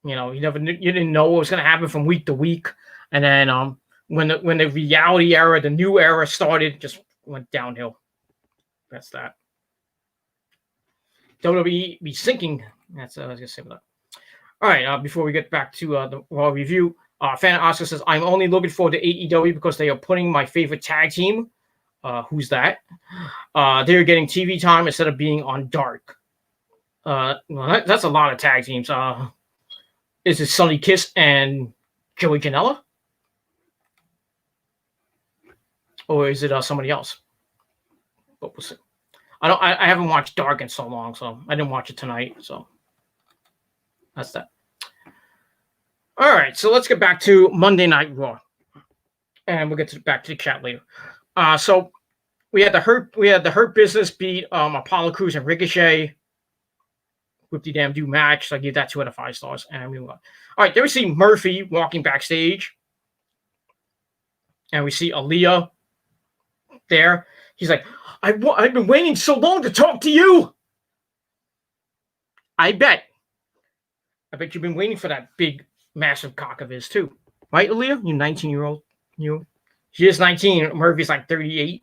you didn't know what was gonna happen from week to week, and then when the reality era, the new era started, just went downhill. That's that. WWE be sinking. That's what I was gonna say about that. All right. Before we get back to the Raw review, Fan Oscar says I'm only looking forward to AEW because they are putting my favorite tag team. Who's that? They're getting TV time instead of being on Dark. Well, that's a lot of tag teams. Is it Sonny Kiss and Joey Janela? Or is it somebody else? But we'll see. I haven't watched Dark in so long, so I didn't watch it tonight. So that's that. All right, so let's get back to Monday Night Raw, and we'll get back to the chat later. So we had the Hurt Business beat Apollo Crews and Ricochet. Whoop-de-damn-do match. So I give that 2 out of 5 stars, and we move on. All right, then we see Murphy walking backstage, and we see Aaliyah there. He's like, I've been waiting so long to talk to you. I bet you've been waiting for that big, massive cock of his too, right, Aaliyah? You 19-year-old. She is 19. Murphy's like 38.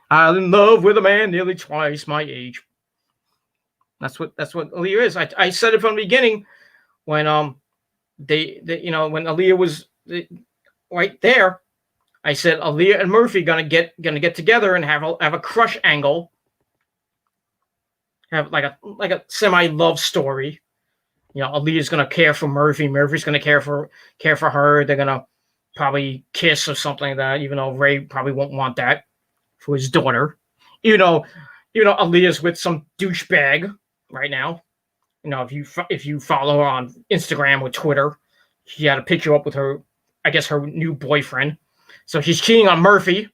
I'm in love with a man nearly twice my age. That's what Aaliyah is. I said it from the beginning when they when Aaliyah was right there. I said Aaliyah and Murphy gonna get together and have a crush angle. Have like a semi love story. Aaliyah's gonna care for Murphy. Murphy's gonna care for her. They're gonna probably kiss or something like that. Even though Ray probably won't want that for his daughter. Even though Aaliyah's with some douchebag right now. If you follow her on Instagram or Twitter, she had a picture up with her, I guess her new boyfriend. So she's cheating on Murphy.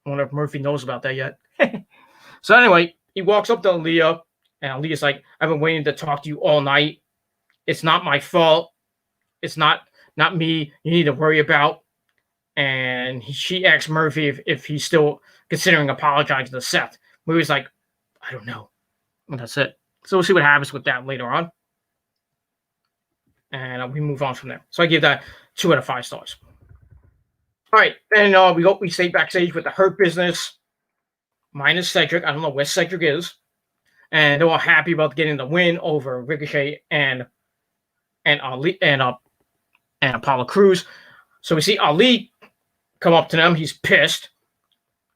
I wonder if Murphy knows about that yet. So anyway, he walks up to Aaliyah, and Aaliyah's like, I've been waiting to talk to you all night. It's not my fault. It's not me you need to worry about. And she asks Murphy if he's still considering apologizing to Seth. Murphy's like, I don't know. And that's it. So we'll see what happens with that later on. And we move on from there. So I give that 2 out of 5 stars. All right. And we stay backstage with the Hurt Business minus Cedric. I don't know where Cedric is. And they're all happy about getting the win over Ricochet and Ali and Apollo Crews. So we see Ali come up to them. He's pissed.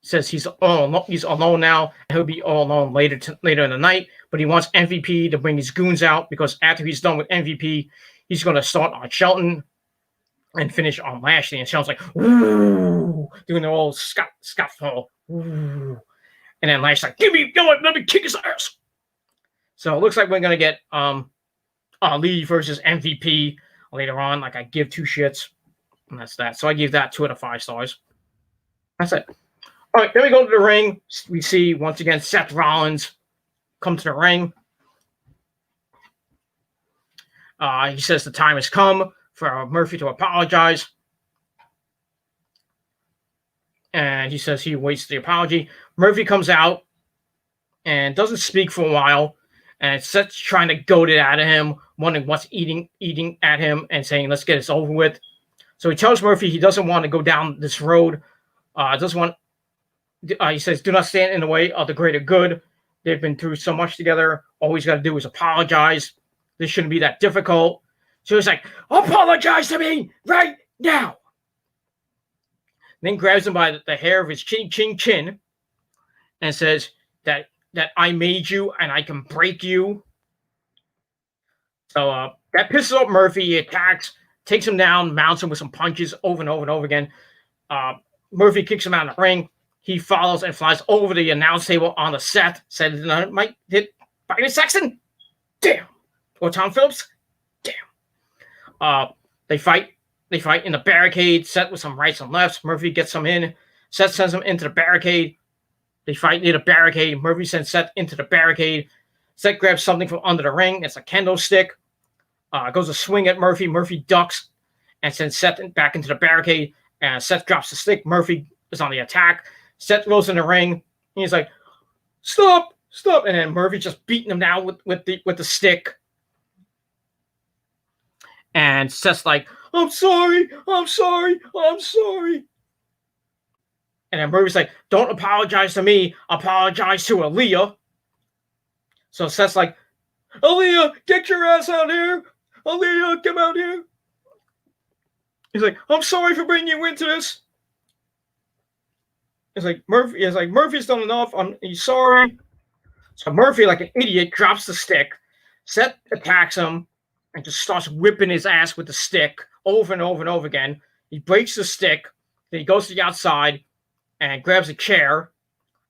Says he's alone now, and he'll be all alone later in the night. But he wants MVP to bring his goons out because after he's done with MVP, he's going to start on Shelton and finish on Lashley. And Shelton's like, "Ooh," doing the old Scott fall. Ooh. And then Lashley's like, let me kick his ass. So it looks like we're going to get Ali versus MVP later on. Like I give 2 shits, and that's that. So I give that 2 out of 5 stars. That's it. All right, then we go to the ring. We see, once again, Seth Rollins come to the ring. He says the time has come for Murphy to apologize. And he says he waits the apology. Murphy comes out and doesn't speak for a while. And Seth's trying to goad it out of him, wondering what's eating at him and saying, let's get this over with. So he tells Murphy he doesn't want to go down this road. He says, do not stand in the way of the greater good. They've been through so much together. All he's got to do is apologize. This shouldn't be that difficult. So he's like, apologize to me right now. Then grabs him by the hair of his chin and says that I made you and I can break you. So that pisses off Murphy. He attacks, takes him down, mounts him with some punches over and over and over again. Murphy kicks him out of the ring. He follows and flies over the announce table on the Seth. Said it might hit Byron Saxton. Damn. Or Tom Phillips. Damn. They fight in the barricade. Seth with some rights and lefts. Murphy gets some in. Seth sends him into the barricade. They fight near the barricade. Murphy sends Seth into the barricade. Seth grabs something from under the ring. It's a kendo stick. Goes to swing at Murphy. Murphy ducks and sends Seth back into the barricade. And Seth drops the stick. Murphy is on the attack. Seth goes in the ring. He's like, stop. And then Murphy just beating him down with the stick. And Seth's like, I'm sorry. And then Murphy's like, don't apologize to me. Apologize to Aaliyah. So Seth's like, Aaliyah, get your ass out here. Aaliyah, come out here. He's like, I'm sorry for bringing you into this. It's like Murphy's done enough. He's sorry. So Murphy, like an idiot, drops the stick. Seth attacks him and just starts whipping his ass with the stick over and over and over again. He breaks the stick. Then he goes to the outside and grabs a chair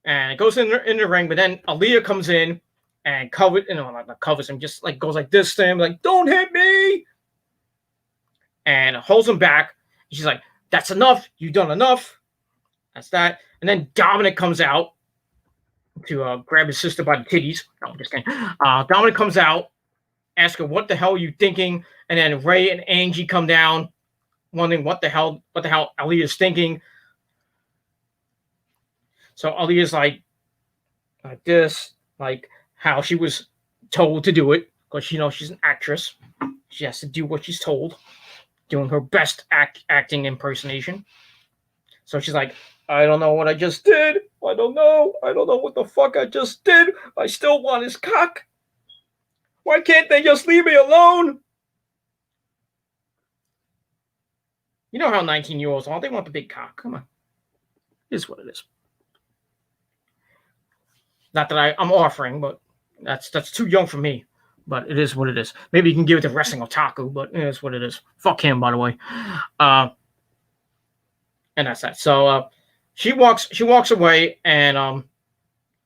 and goes in the ring. But then Aaliyah comes in and covers him, just like goes like this to him, like, don't hit me. And holds him back. She's like, that's enough. You've done enough. That's that. And then Dominic comes out to grab his sister by the titties. No, I'm just kidding. Dominic comes out, asks her, what the hell are you thinking? And then Ray and Angie come down, wondering what the hell Aaliyah's thinking. So Ali is like this, like how she was told to do it, because she's an actress. She has to do what she's told, doing her best acting impersonation. So she's like, I don't know what I just did. I don't know what the fuck I just did. I still want his cock. Why can't they just leave me alone? You know how 19-year-olds are. They want the big cock. Come on. It is what it is. Not that I'm offering, but that's too young for me. But it is what it is. Maybe you can give it to Wrestling Otaku, but it is what it is. Fuck him, by the way. And that's that. So she walks away, and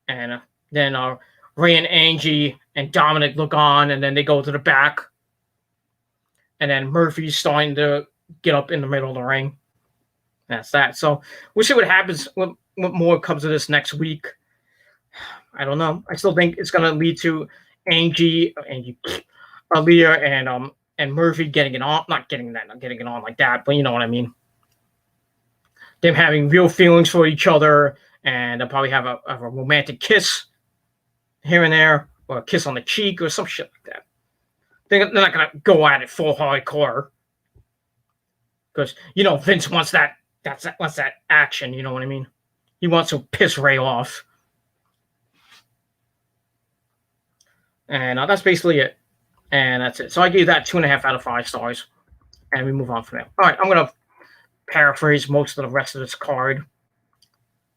then Ray and Angie and Dominic look on, and then they go to the back, and then Murphy's starting to get up in the middle of the ring. That's that. So we'll see what happens. What more comes of this next week? I don't know. I still think it's gonna lead to Aaliyah, and Murphy getting it on. Not getting it on like that, but you know what I mean. Them having real feelings for each other, and they'll probably have a romantic kiss here and there, or a kiss on the cheek, or some shit like that. They're not gonna go at it full hardcore, because Vince wants that action. You know what I mean? He wants to piss Ray off. And that's basically it. And that's it. So I gave that 2.5 out of 5 stars. And we move on from there. All right, I'm going to paraphrase most of the rest of this card.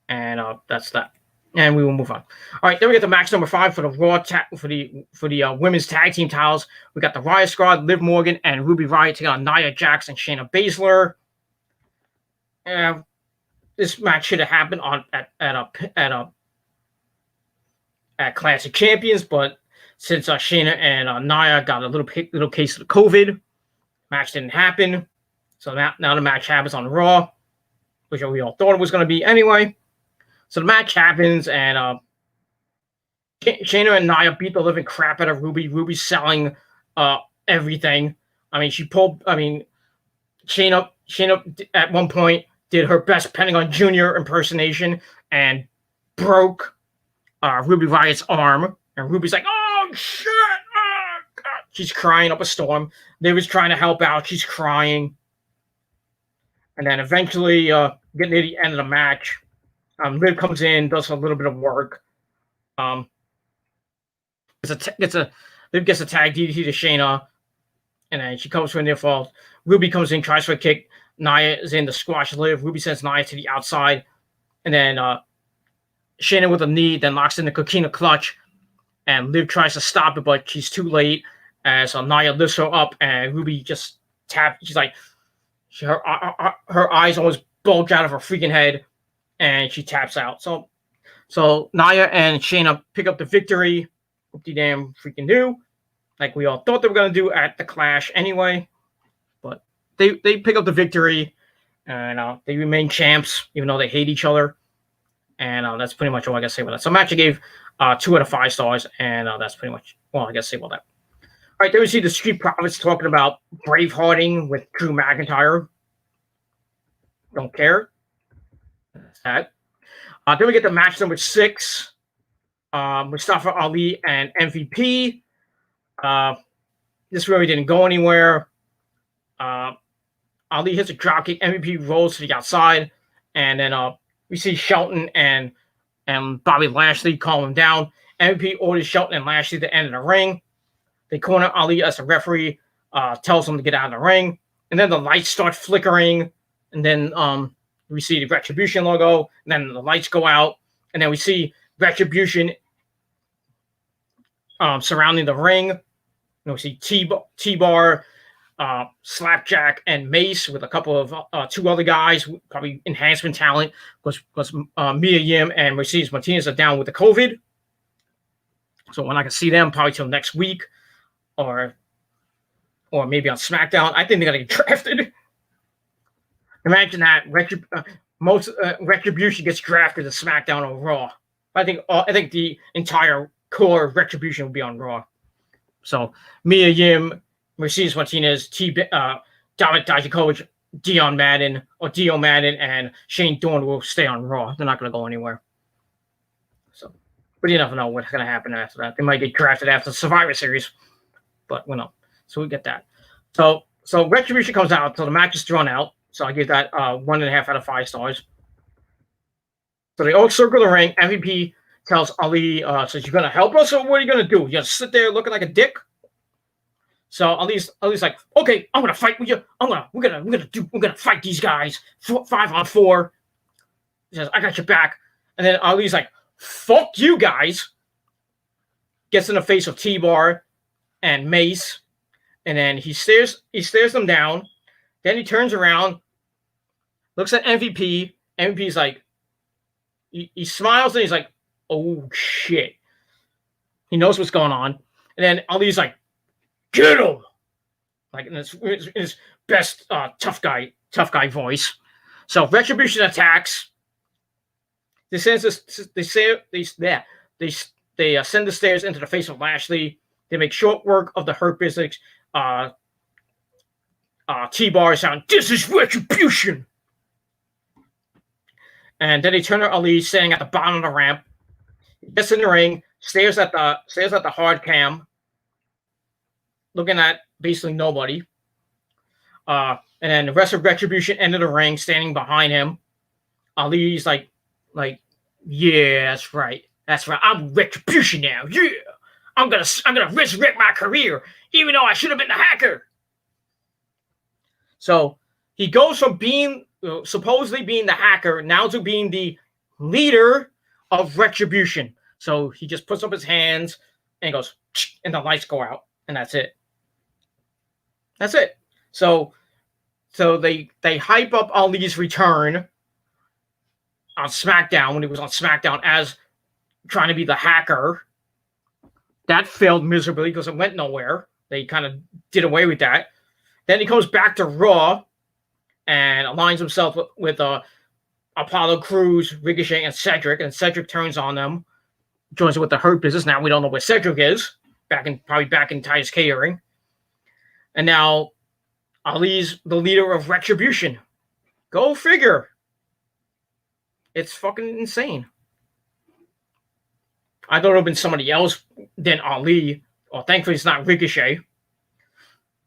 And that's that. And we will move on. All right, then we get the match number 5 for the Raw for the women's tag team titles. We got the Riot Squad, Liv Morgan, and Ruby Riott taking on Nia Jax and Shayna Baszler. This match should have happened at Classic Champions, but since Shayna and Nia got a little case of the COVID, match didn't happen. So now the match happens on Raw, which we all thought it was going to be anyway. So the match happens, and Shayna and Nia beat the living crap out of Ruby. Ruby's selling everything. Shayna at one point did her best Pentagon Jr. impersonation and broke Ruby Riott's arm. And Ruby's like, oh, shit! Oh, God. She's crying up a storm. They was trying to help out. She's crying. And then eventually, getting near the end of the match, Liv comes in, does a little bit of work. Liv gets a tag DDT to Shayna, and then she comes for a near fall. Ruby comes in, tries for a kick. Nia is in to squash Liv. Ruby sends Nia to the outside, and then Shayna with a knee, then locks in the Coquina clutch, and Liv tries to stop it, but she's too late as Nia lifts her up, and Ruby just taps. She's like, her eyes almost bulge out of her freaking head, and she taps out. So Nia and Shayna pick up the victory. Hope they damn freaking do, like we all thought they were gonna do at the Clash anyway. But they pick up the victory, and they remain champs, even though they hate each other. And that's pretty much all I gotta say about that. So match I gave 2 out of 5 stars, and that's pretty much all I gotta say about that. All right, then we see the Street Profits talking about Bravehearting with Drew McIntyre. Don't care. That's that. Then we get the match number 6. Mustafa Ali and MVP. This really didn't go anywhere. Ali hits a dropkick. MVP rolls to the outside, and then we see Shelton and Bobby Lashley calm him down. MVP orders Shelton and Lashley to enter the ring. They corner Ali as the referee tells him to get out of the ring. And then the lights start flickering. And then we see the Retribution logo. And then the lights go out. And then we see Retribution surrounding the ring. And we see T-Bar, Slapjack, and Mace with a couple of 2 other guys, probably enhancement talent, because Mia Yim and Mercedes Martinez are down with the COVID. So we're not going to see them probably till next week, or maybe on SmackDown. I think they're going to get drafted. Imagine that Retribution gets drafted to SmackDown or Raw. I think the entire core of Retribution will be on Raw. So Mia Yim, Mercedes Martinez, Dominic Dijakovic, Dio Madden, and Shane Dorn will stay on Raw. They're not going to go anywhere. But you never know what's going to happen after that. They might get drafted after the Survivor Series. But, so we get that. So Retribution comes out. So the match is thrown out. So I give that 1.5 out of 5 stars. So they all circle the ring. MVP tells Ali, says, "You're going to help us, or what are you going to do? You're going to sit there looking like a dick?" So Ali's like, "Okay, I'm going to fight with you. We're going to fight these guys 5-on-4. He says, "I got your back." And then Ali's like, "Fuck you guys." Gets in the face of T-Bar and Mace. And then he stares them down. Then he turns around, looks at MVP. MVP's like, he smiles and he's like, "Oh shit." He knows what's going on. And then Ali's like, "Get him!" Like in his best tough guy voice. So Retribution attacks. They send the stairs into the face of Lashley. They make short work of the Hurt Business. T-Bar sound, "This is Retribution." And then they turn to Ali standing at the bottom of the ramp. He gets in the ring, stares at the hard cam, looking at basically nobody. And then the rest of Retribution enter the ring, standing behind him. Ali's like, "Yeah, that's right. I'm Retribution now. Yeah, I'm gonna resurrect my career, even though I should have been the hacker." So he goes from being supposedly being the hacker now to being the leader of Retribution. So he just puts up his hands and goes, and the lights go out, and that's it. That's it. So they hype up Ali's return on SmackDown when he was on SmackDown as trying to be the hacker. That failed miserably because it went nowhere. They kind of did away with that. Then he comes back to Raw and aligns himself with Apollo Crews, Ricochet, and Cedric turns on them, joins with the Hurt Business. Now we don't know where Cedric is, probably back in Titus Catering. And now Ali's the leader of Retribution. Go figure. It's fucking insane. I thought it would have been somebody else than Ali. Well, thankfully it's not Ricochet.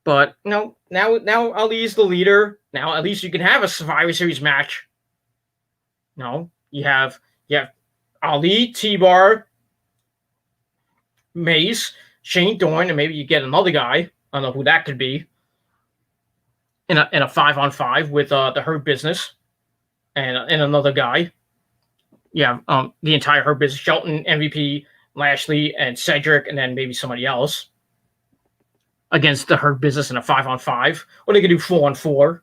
But no, now Ali's the leader. Now at least you can have a Survivor Series match. No, you have Ali, T-Bar, Mace, Shane Doran, and maybe you get another guy. I don't know who that could be. In a 5-on-5 with the Hurt Business and another guy. Yeah, the entire Hurt Business, Shelton, MVP, Lashley, and Cedric, and then maybe somebody else against the Hurt Business in a 5-on-5, or they could do 4-on-4.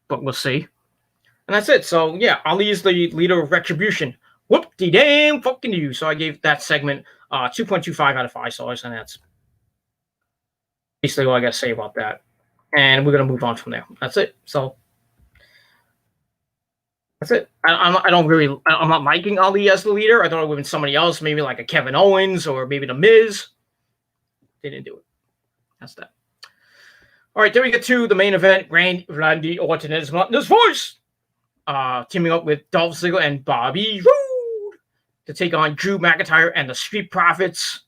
But we'll see. And that's it. So yeah, Ali is the leader of Retribution. Whoop-de-damn fucking you. So I gave that segment 2.25 out of 5 stars, and that's basically all I got to say about that. And we're gonna move on from there. That's it. So that's it. I'm not liking Ali as the leader. I thought it would have been somebody else, maybe like a Kevin Owens or maybe The Miz. They didn't do it. That's that. All right, then we get to the main event. Randy Orton is not in his voice. Teaming up with Dolph Ziggler and Bobby Roode to take on Drew McIntyre and the Street Profits.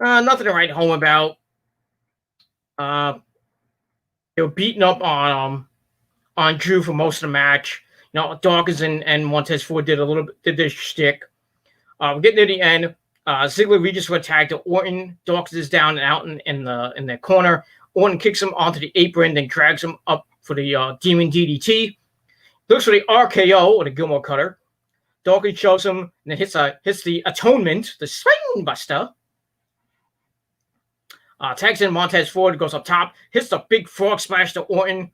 Nothing to write home about. They were beating up on Drew for most of the match. Dawkins and Montez Ford did their shtick. We're getting near the end. Ziggler reaches for a tag to Orton. Dawkins is down and out in the corner. Orton kicks him onto the apron, then drags him up for the Demon DDT. Looks for the RKO or the Gilmore Cutter. Dawkins shows him and then hits the Atonement, the Swing Buster. Tags in Montez Ford, goes up top, hits the big frog splash to Orton,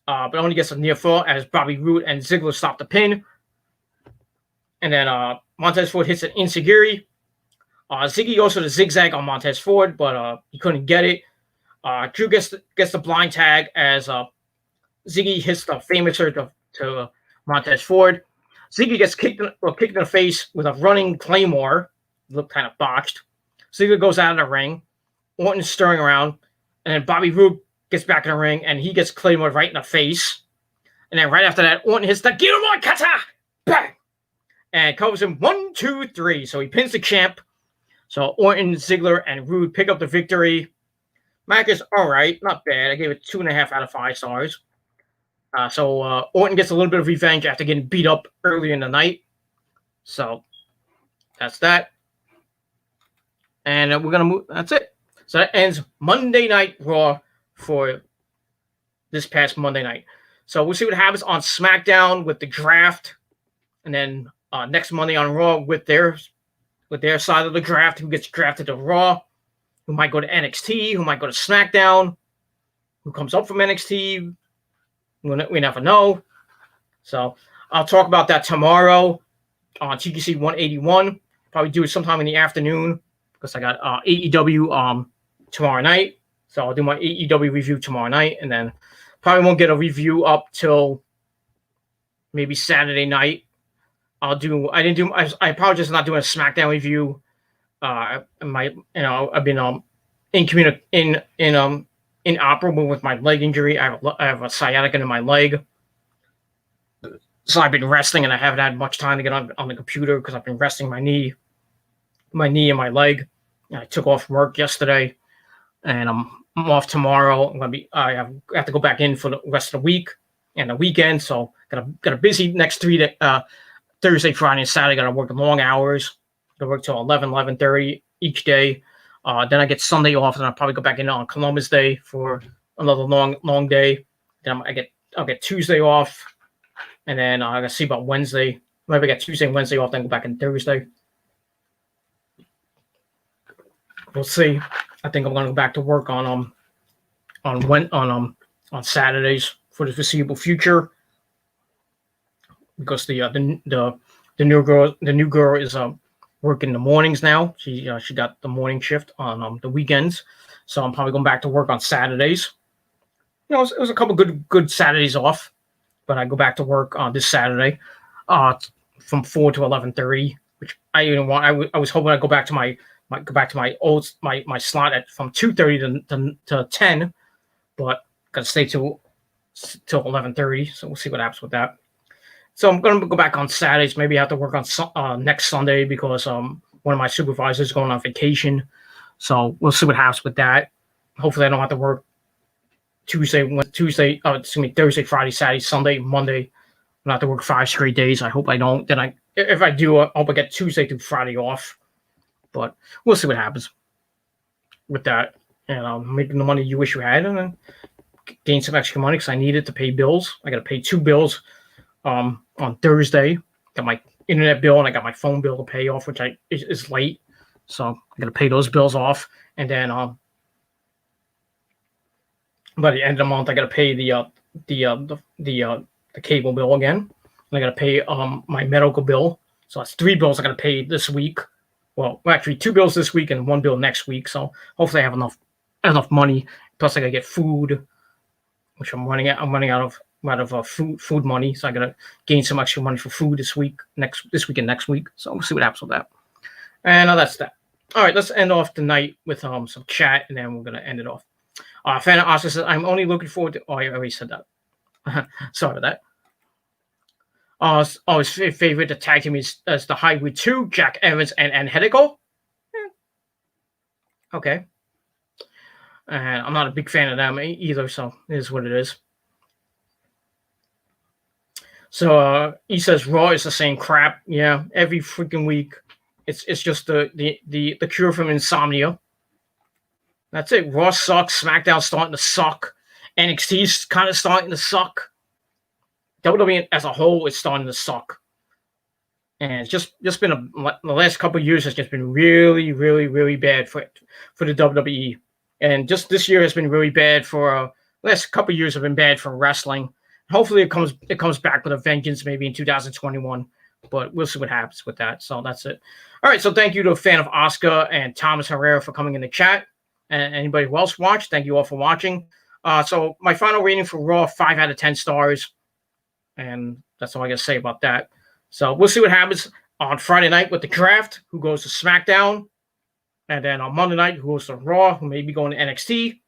but only gets a near fall as Bobby Roode and Ziggler stop the pin. And then Montez Ford hits an Insiguri. Ziggy goes for the zigzag on Montez Ford, but he couldn't get it. Drew gets the blind tag as Ziggy hits the Famouser to Montez Ford. Ziggy gets kicked in the face with a running Claymore. Looked kind of botched. Ziggler goes out of the ring. Orton's stirring around. And then Bobby Roode gets back in the ring, and he gets Claymore right in the face. And then right after that, Orton hits the Gilmore Cutter. Bang! and covers him 1, 2, 3. So he pins the champ. So Orton, Ziggler, and Rude pick up the victory. Match is all right, not bad. I gave it 2.5 out of 5 stars. So Orton gets a little bit of revenge after getting beat up early in the night. So that's that. And we're going to move. That's it. So that ends Monday Night Raw for this past Monday night. So we'll see what happens on SmackDown with the draft. And then next Monday on Raw with their side of the draft, who gets drafted to Raw, who might go to NXT, who might go to SmackDown, who comes up from NXT. We never know. So I'll talk about that tomorrow on TQC 181. Probably do it sometime in the afternoon because I got AEW tomorrow night. So I'll do my AEW review tomorrow night, and then probably won't get a review up till maybe Saturday night. I apologize for not doing a SmackDown review. I've been inoperable with my leg injury. I have a sciatica in my leg. So I've been resting, and I haven't had much time to get on the computer because I've been resting my knee and my leg. I took off work yesterday, and I'm off tomorrow. I have to go back in for the rest of the week and the weekend. So got a busy next 3 days. Thursday, Friday, and Saturday. Got to work long hours. Got to work till 11:30 each day. Then I get Sunday off, and I'll probably go back in on Columbus Day for another long day. Then I'll get Tuesday off, and then I gotta see about Wednesday. Maybe I get Tuesday and Wednesday off, then go back in Thursday. We'll see. I think I'm gonna go back to work on Saturdays for the foreseeable future, because the new girl is working the mornings now. She got the morning shift on the weekends, so I'm probably going back to work on Saturdays. It was a couple good Saturdays off, but I go back to work on this Saturday, from 4 to 11:30, which I didn't want. I was hoping I'd go back to my slot from 2:30 to 10, but gotta stay till 11:30. So we'll see what happens with that. So I'm going to go back on Saturdays. Maybe I have to work on next Sunday because one of my supervisors is going on vacation. So we'll see what happens with that. Hopefully I don't have to work Thursday, Friday, Saturday, Sunday, Monday. I don't have to work 5 straight days. I hope I don't. If I do, I hope I get Tuesday through Friday off. But we'll see what happens with that. And making the money you wish you had, and then gain some extra money because I need it to pay bills. I got to pay 2 bills. On Thursday, got my internet bill and I got my phone bill to pay off, which is late, so I got to pay those bills off. And then by the end of the month, I got to pay the cable bill again, and I got to pay my medical bill. So that's 3 bills I got to pay this week. Well, actually 2 bills this week and 1 bill next week. So hopefully I have enough money. Plus I got to get food, which I'm running out of food money, so I gotta gain some extra money for food this week and next week. So we'll see what happens with that. And that's that. All right, let's end off tonight with some chat, and then we're gonna end it off. Fan of Oscar says, "I'm only looking forward to." Oh, I already said that. Sorry about that. His favorite to tag team is the Highway 2, Jack Evans and Hedico. Okay. And I'm not a big fan of them either, so it is what it is. So he says Raw is the same crap. Yeah, every freaking week, it's just the cure from insomnia. That's it. Raw sucks. SmackDown's starting to suck. NXT's kind of starting to suck. WWE as a whole is starting to suck. And it's just been the last couple of years has just been really, really, really bad for the WWE. And just this year has been really bad for last couple of years have been bad for wrestling. Hopefully it comes back with a vengeance maybe in 2021, but we'll see what happens with that. So that's it. All right. So thank you to a fan of Oscar and Thomas Herrera for coming in the chat, and anybody who else watched. Thank you all for watching. So my final rating for Raw, 5 out of 10 stars, and that's all I got to say about that. So we'll see what happens on Friday night with the draft. Who goes to SmackDown, and then on Monday night who goes to Raw, who may be going to NXT.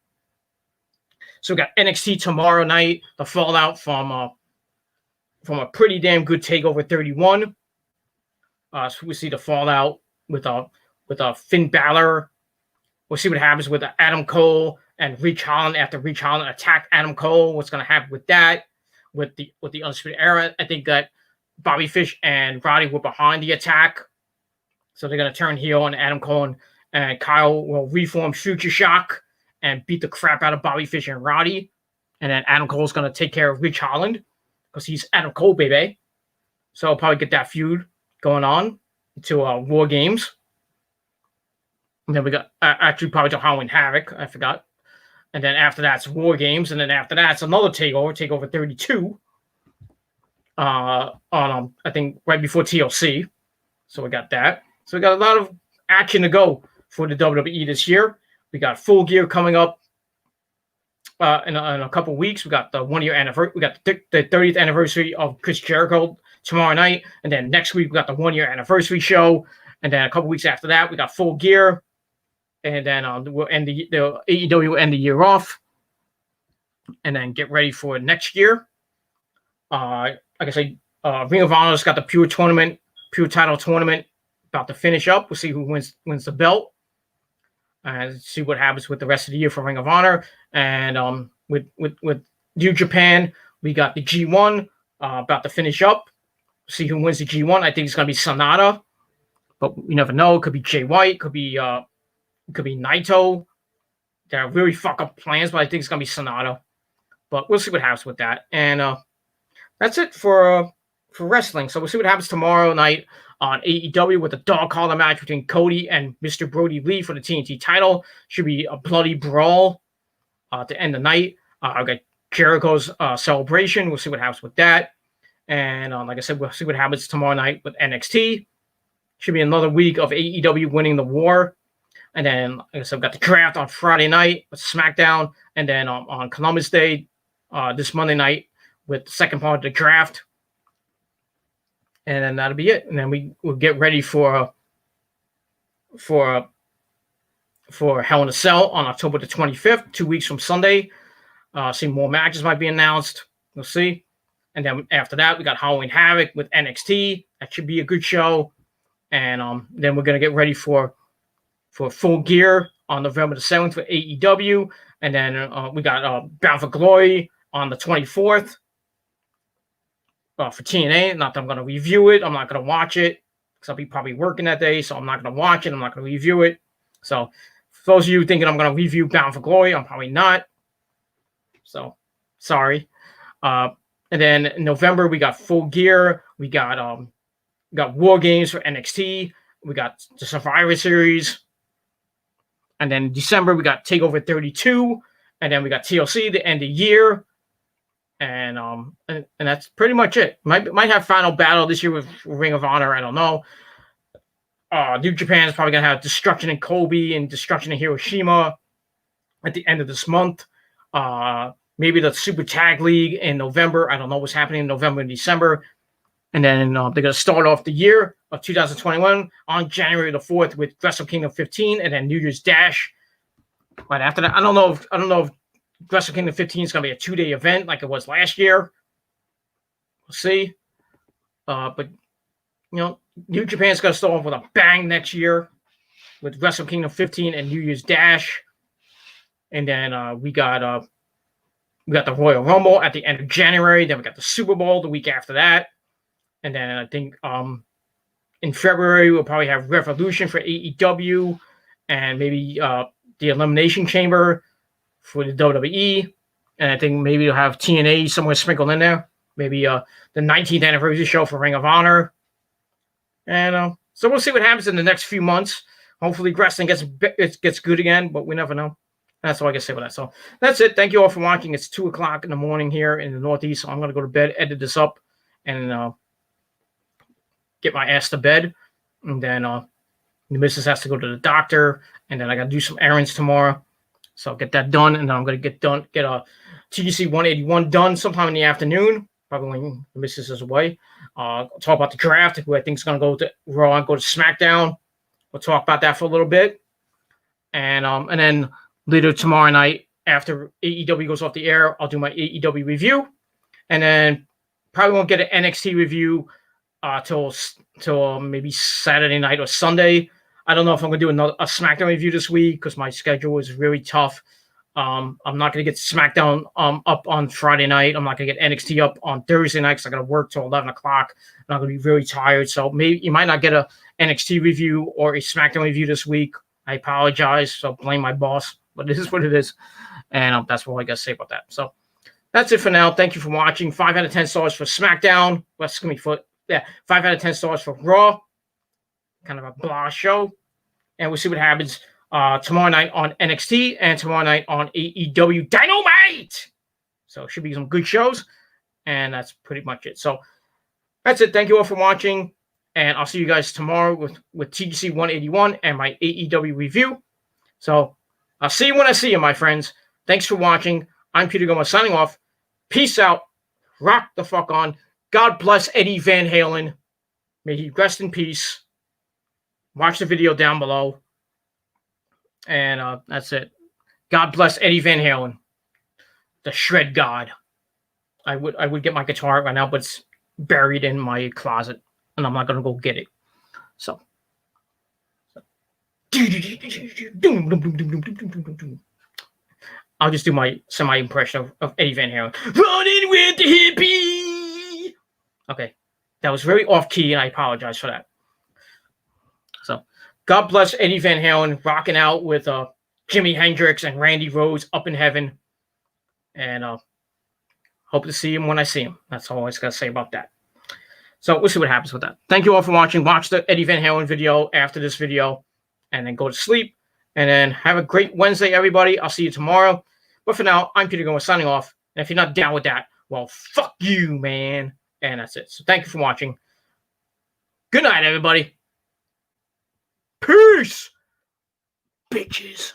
So we got NXT tomorrow night, the fallout from a pretty damn good TakeOver 31. So we see the fallout with Finn Balor. We'll see what happens with Adam Cole and Reach Holland after Reach Holland attacked Adam Cole. What's going to happen with that? With the Undisputed Era, I think that Bobby Fish and Roddy were behind the attack, so they're going to turn heel on Adam Cole, and Kyle will reform Future Shock and beat the crap out of Bobby Fish and Roddy, and then Adam Cole's going to take care of Reach Holland because he's Adam Cole, baby. So I'll probably get that feud going on to War Games. And then we got actually probably to Halloween Havoc. I forgot. And then after that's War Games. And then after that's another Takeover 32. On I think right before TLC. So we got that. So we got a lot of action to go for the WWE this year. We got Full Gear coming up in a couple of weeks. We got the 1 year anniversary. We got the 30th anniversary of Chris Jericho tomorrow night. And then next week we got the 1 year anniversary show. And then a couple of weeks after that, we got Full Gear. And then we'll end the AEW will end the year off, and then get ready for next year. Like I said, Ring of Honor's got the Pure Title Tournament about to finish up. We'll see who wins the belt, and see what happens with the rest of the year for Ring of Honor. And with New Japan, we got the G1 about to finish up. See who wins the G1. I think it's gonna be Sonata, but we never know. It could be Jay White. Could be Naito. They're really fuck up plans, but I think it's gonna be Sonata. But we'll see what happens with that. And that's it for wrestling. So we'll see what happens tomorrow night on AEW with the dog collar match between Cody and Mr. Brody Lee for the TNT title. Should be a bloody brawl to end the night. I've got Jericho's celebration. We'll see what happens with that. And like I said, we'll see what happens tomorrow night with NXT. Should be another week of AEW winning the war. And then, like I said, we've got the draft on Friday night with SmackDown. And then on Columbus Day, this Monday night, with the second part of the draft. And then that'll be it. And then we'll get ready for Hell in a Cell on October the 25th, 2 weeks from Sunday. See, more matches might be announced. We'll see. And then after that, we got Halloween Havoc with NXT. That should be a good show. And then we're going to get ready for Full Gear on November the 7th for AEW. And then we got Bound for Glory on the 24th for TNA. Not that I'm going to review it. I'm not going to watch it because I'll be probably working that day. So I'm not going to watch it. I'm not going to review it. So for those of you thinking I'm going to review Bound for Glory, I'm probably not. So sorry. And then in November, we got Full Gear. We got War Games for NXT. We got the Survivor Series. And then in December, we got TakeOver 32. And then we got TLC, the end of the year. And that's pretty much it. Might have Final Battle this year with Ring of Honor. I don't know. New Japan is probably going to have Destruction in Kobe and Destruction in Hiroshima at the end of this month. Maybe the Super Tag League in November. I don't know what's happening in November and December. And then they're going to start off the year of 2021 on January the 4th with Wrestle Kingdom 15 and then New Year's Dash. Right after that, I don't know if Wrestle Kingdom 15 is going to be a 2-day event like it was last year. We'll see. But New Japan's going to start off with a bang next year with Wrestle Kingdom 15 and New Year's Dash. And then we got the Royal Rumble at the end of January. Then we got the Super Bowl the week after that. And then I think in February, we'll probably have Revolution for AEW and maybe the Elimination Chamber for the WWE. And I think maybe you'll have TNA somewhere sprinkled in there. Maybe the 19th anniversary show for Ring of Honor. And so we'll see what happens in the next few months. Hopefully wrestling gets good again, but we never know. That's all I can say about that. So that's it. Thank you all for watching. It's 2 o'clock in the morning here in the Northeast. So I'm going to go to bed, edit this up, and get my ass to bed. And then the missus has to go to the doctor. And then I got to do some errands tomorrow. So I'll get that done. And then I'm going to get a TGC 181 done sometime in the afternoon, probably when the missus is away. Talk about the draft, who I think is going to go to Raw and go to SmackDown. We'll talk about that for a little bit. And then later tomorrow night, after AEW goes off the air, I'll do my AEW review. And then probably won't get an NXT review till maybe Saturday night or Sunday. I don't know if I'm gonna do a SmackDown review this week because my schedule is really tough. I'm not gonna get SmackDown up on Friday night. I'm not gonna get NXT up on Thursday night because I gotta work till 11 o'clock. And I'm gonna be really tired. So maybe you might not get a NXT review or a SmackDown review this week. I apologize. So blame my boss, but it is what it is. And that's all I gotta say about that. So that's it for now. Thank you for watching. 5 out of 10 stars for SmackDown. That's gonna be 5 out of 10 stars for Raw. Kind of a blah show. And we'll see what happens tomorrow night on NXT and tomorrow night on AEW Dynamite. So it should be some good shows. And that's pretty much it. So that's it. Thank you all for watching. And I'll see you guys tomorrow with TGC 181 and my AEW review. So I'll see you when I see you, my friends. Thanks for watching. I'm Peter Gomez signing off. Peace out. Rock the fuck on. God bless Eddie Van Halen. May he rest in peace. Watch the video down below. And that's it. God bless Eddie Van Halen. The shred god. I would get my guitar right now, but it's buried in my closet. And I'm not going to go get it. So. I'll just do my semi-impression of Eddie Van Halen. Running with the hippie! Okay. That was very off-key, and I apologize for that. So, God bless Eddie Van Halen rocking out with Jimi Hendrix and Randy Rhoads up in heaven. And hope to see him when I see him. That's all I was going to say about that. So, we'll see what happens with that. Thank you all for watching. Watch the Eddie Van Halen video after this video, and then go to sleep. And then have a great Wednesday, everybody. I'll see you tomorrow. But for now, I'm Peter Gomez signing off. And if you're not down with that, well, fuck you, man. And that's it. So thank you for watching. Good night, everybody. Peace, bitches.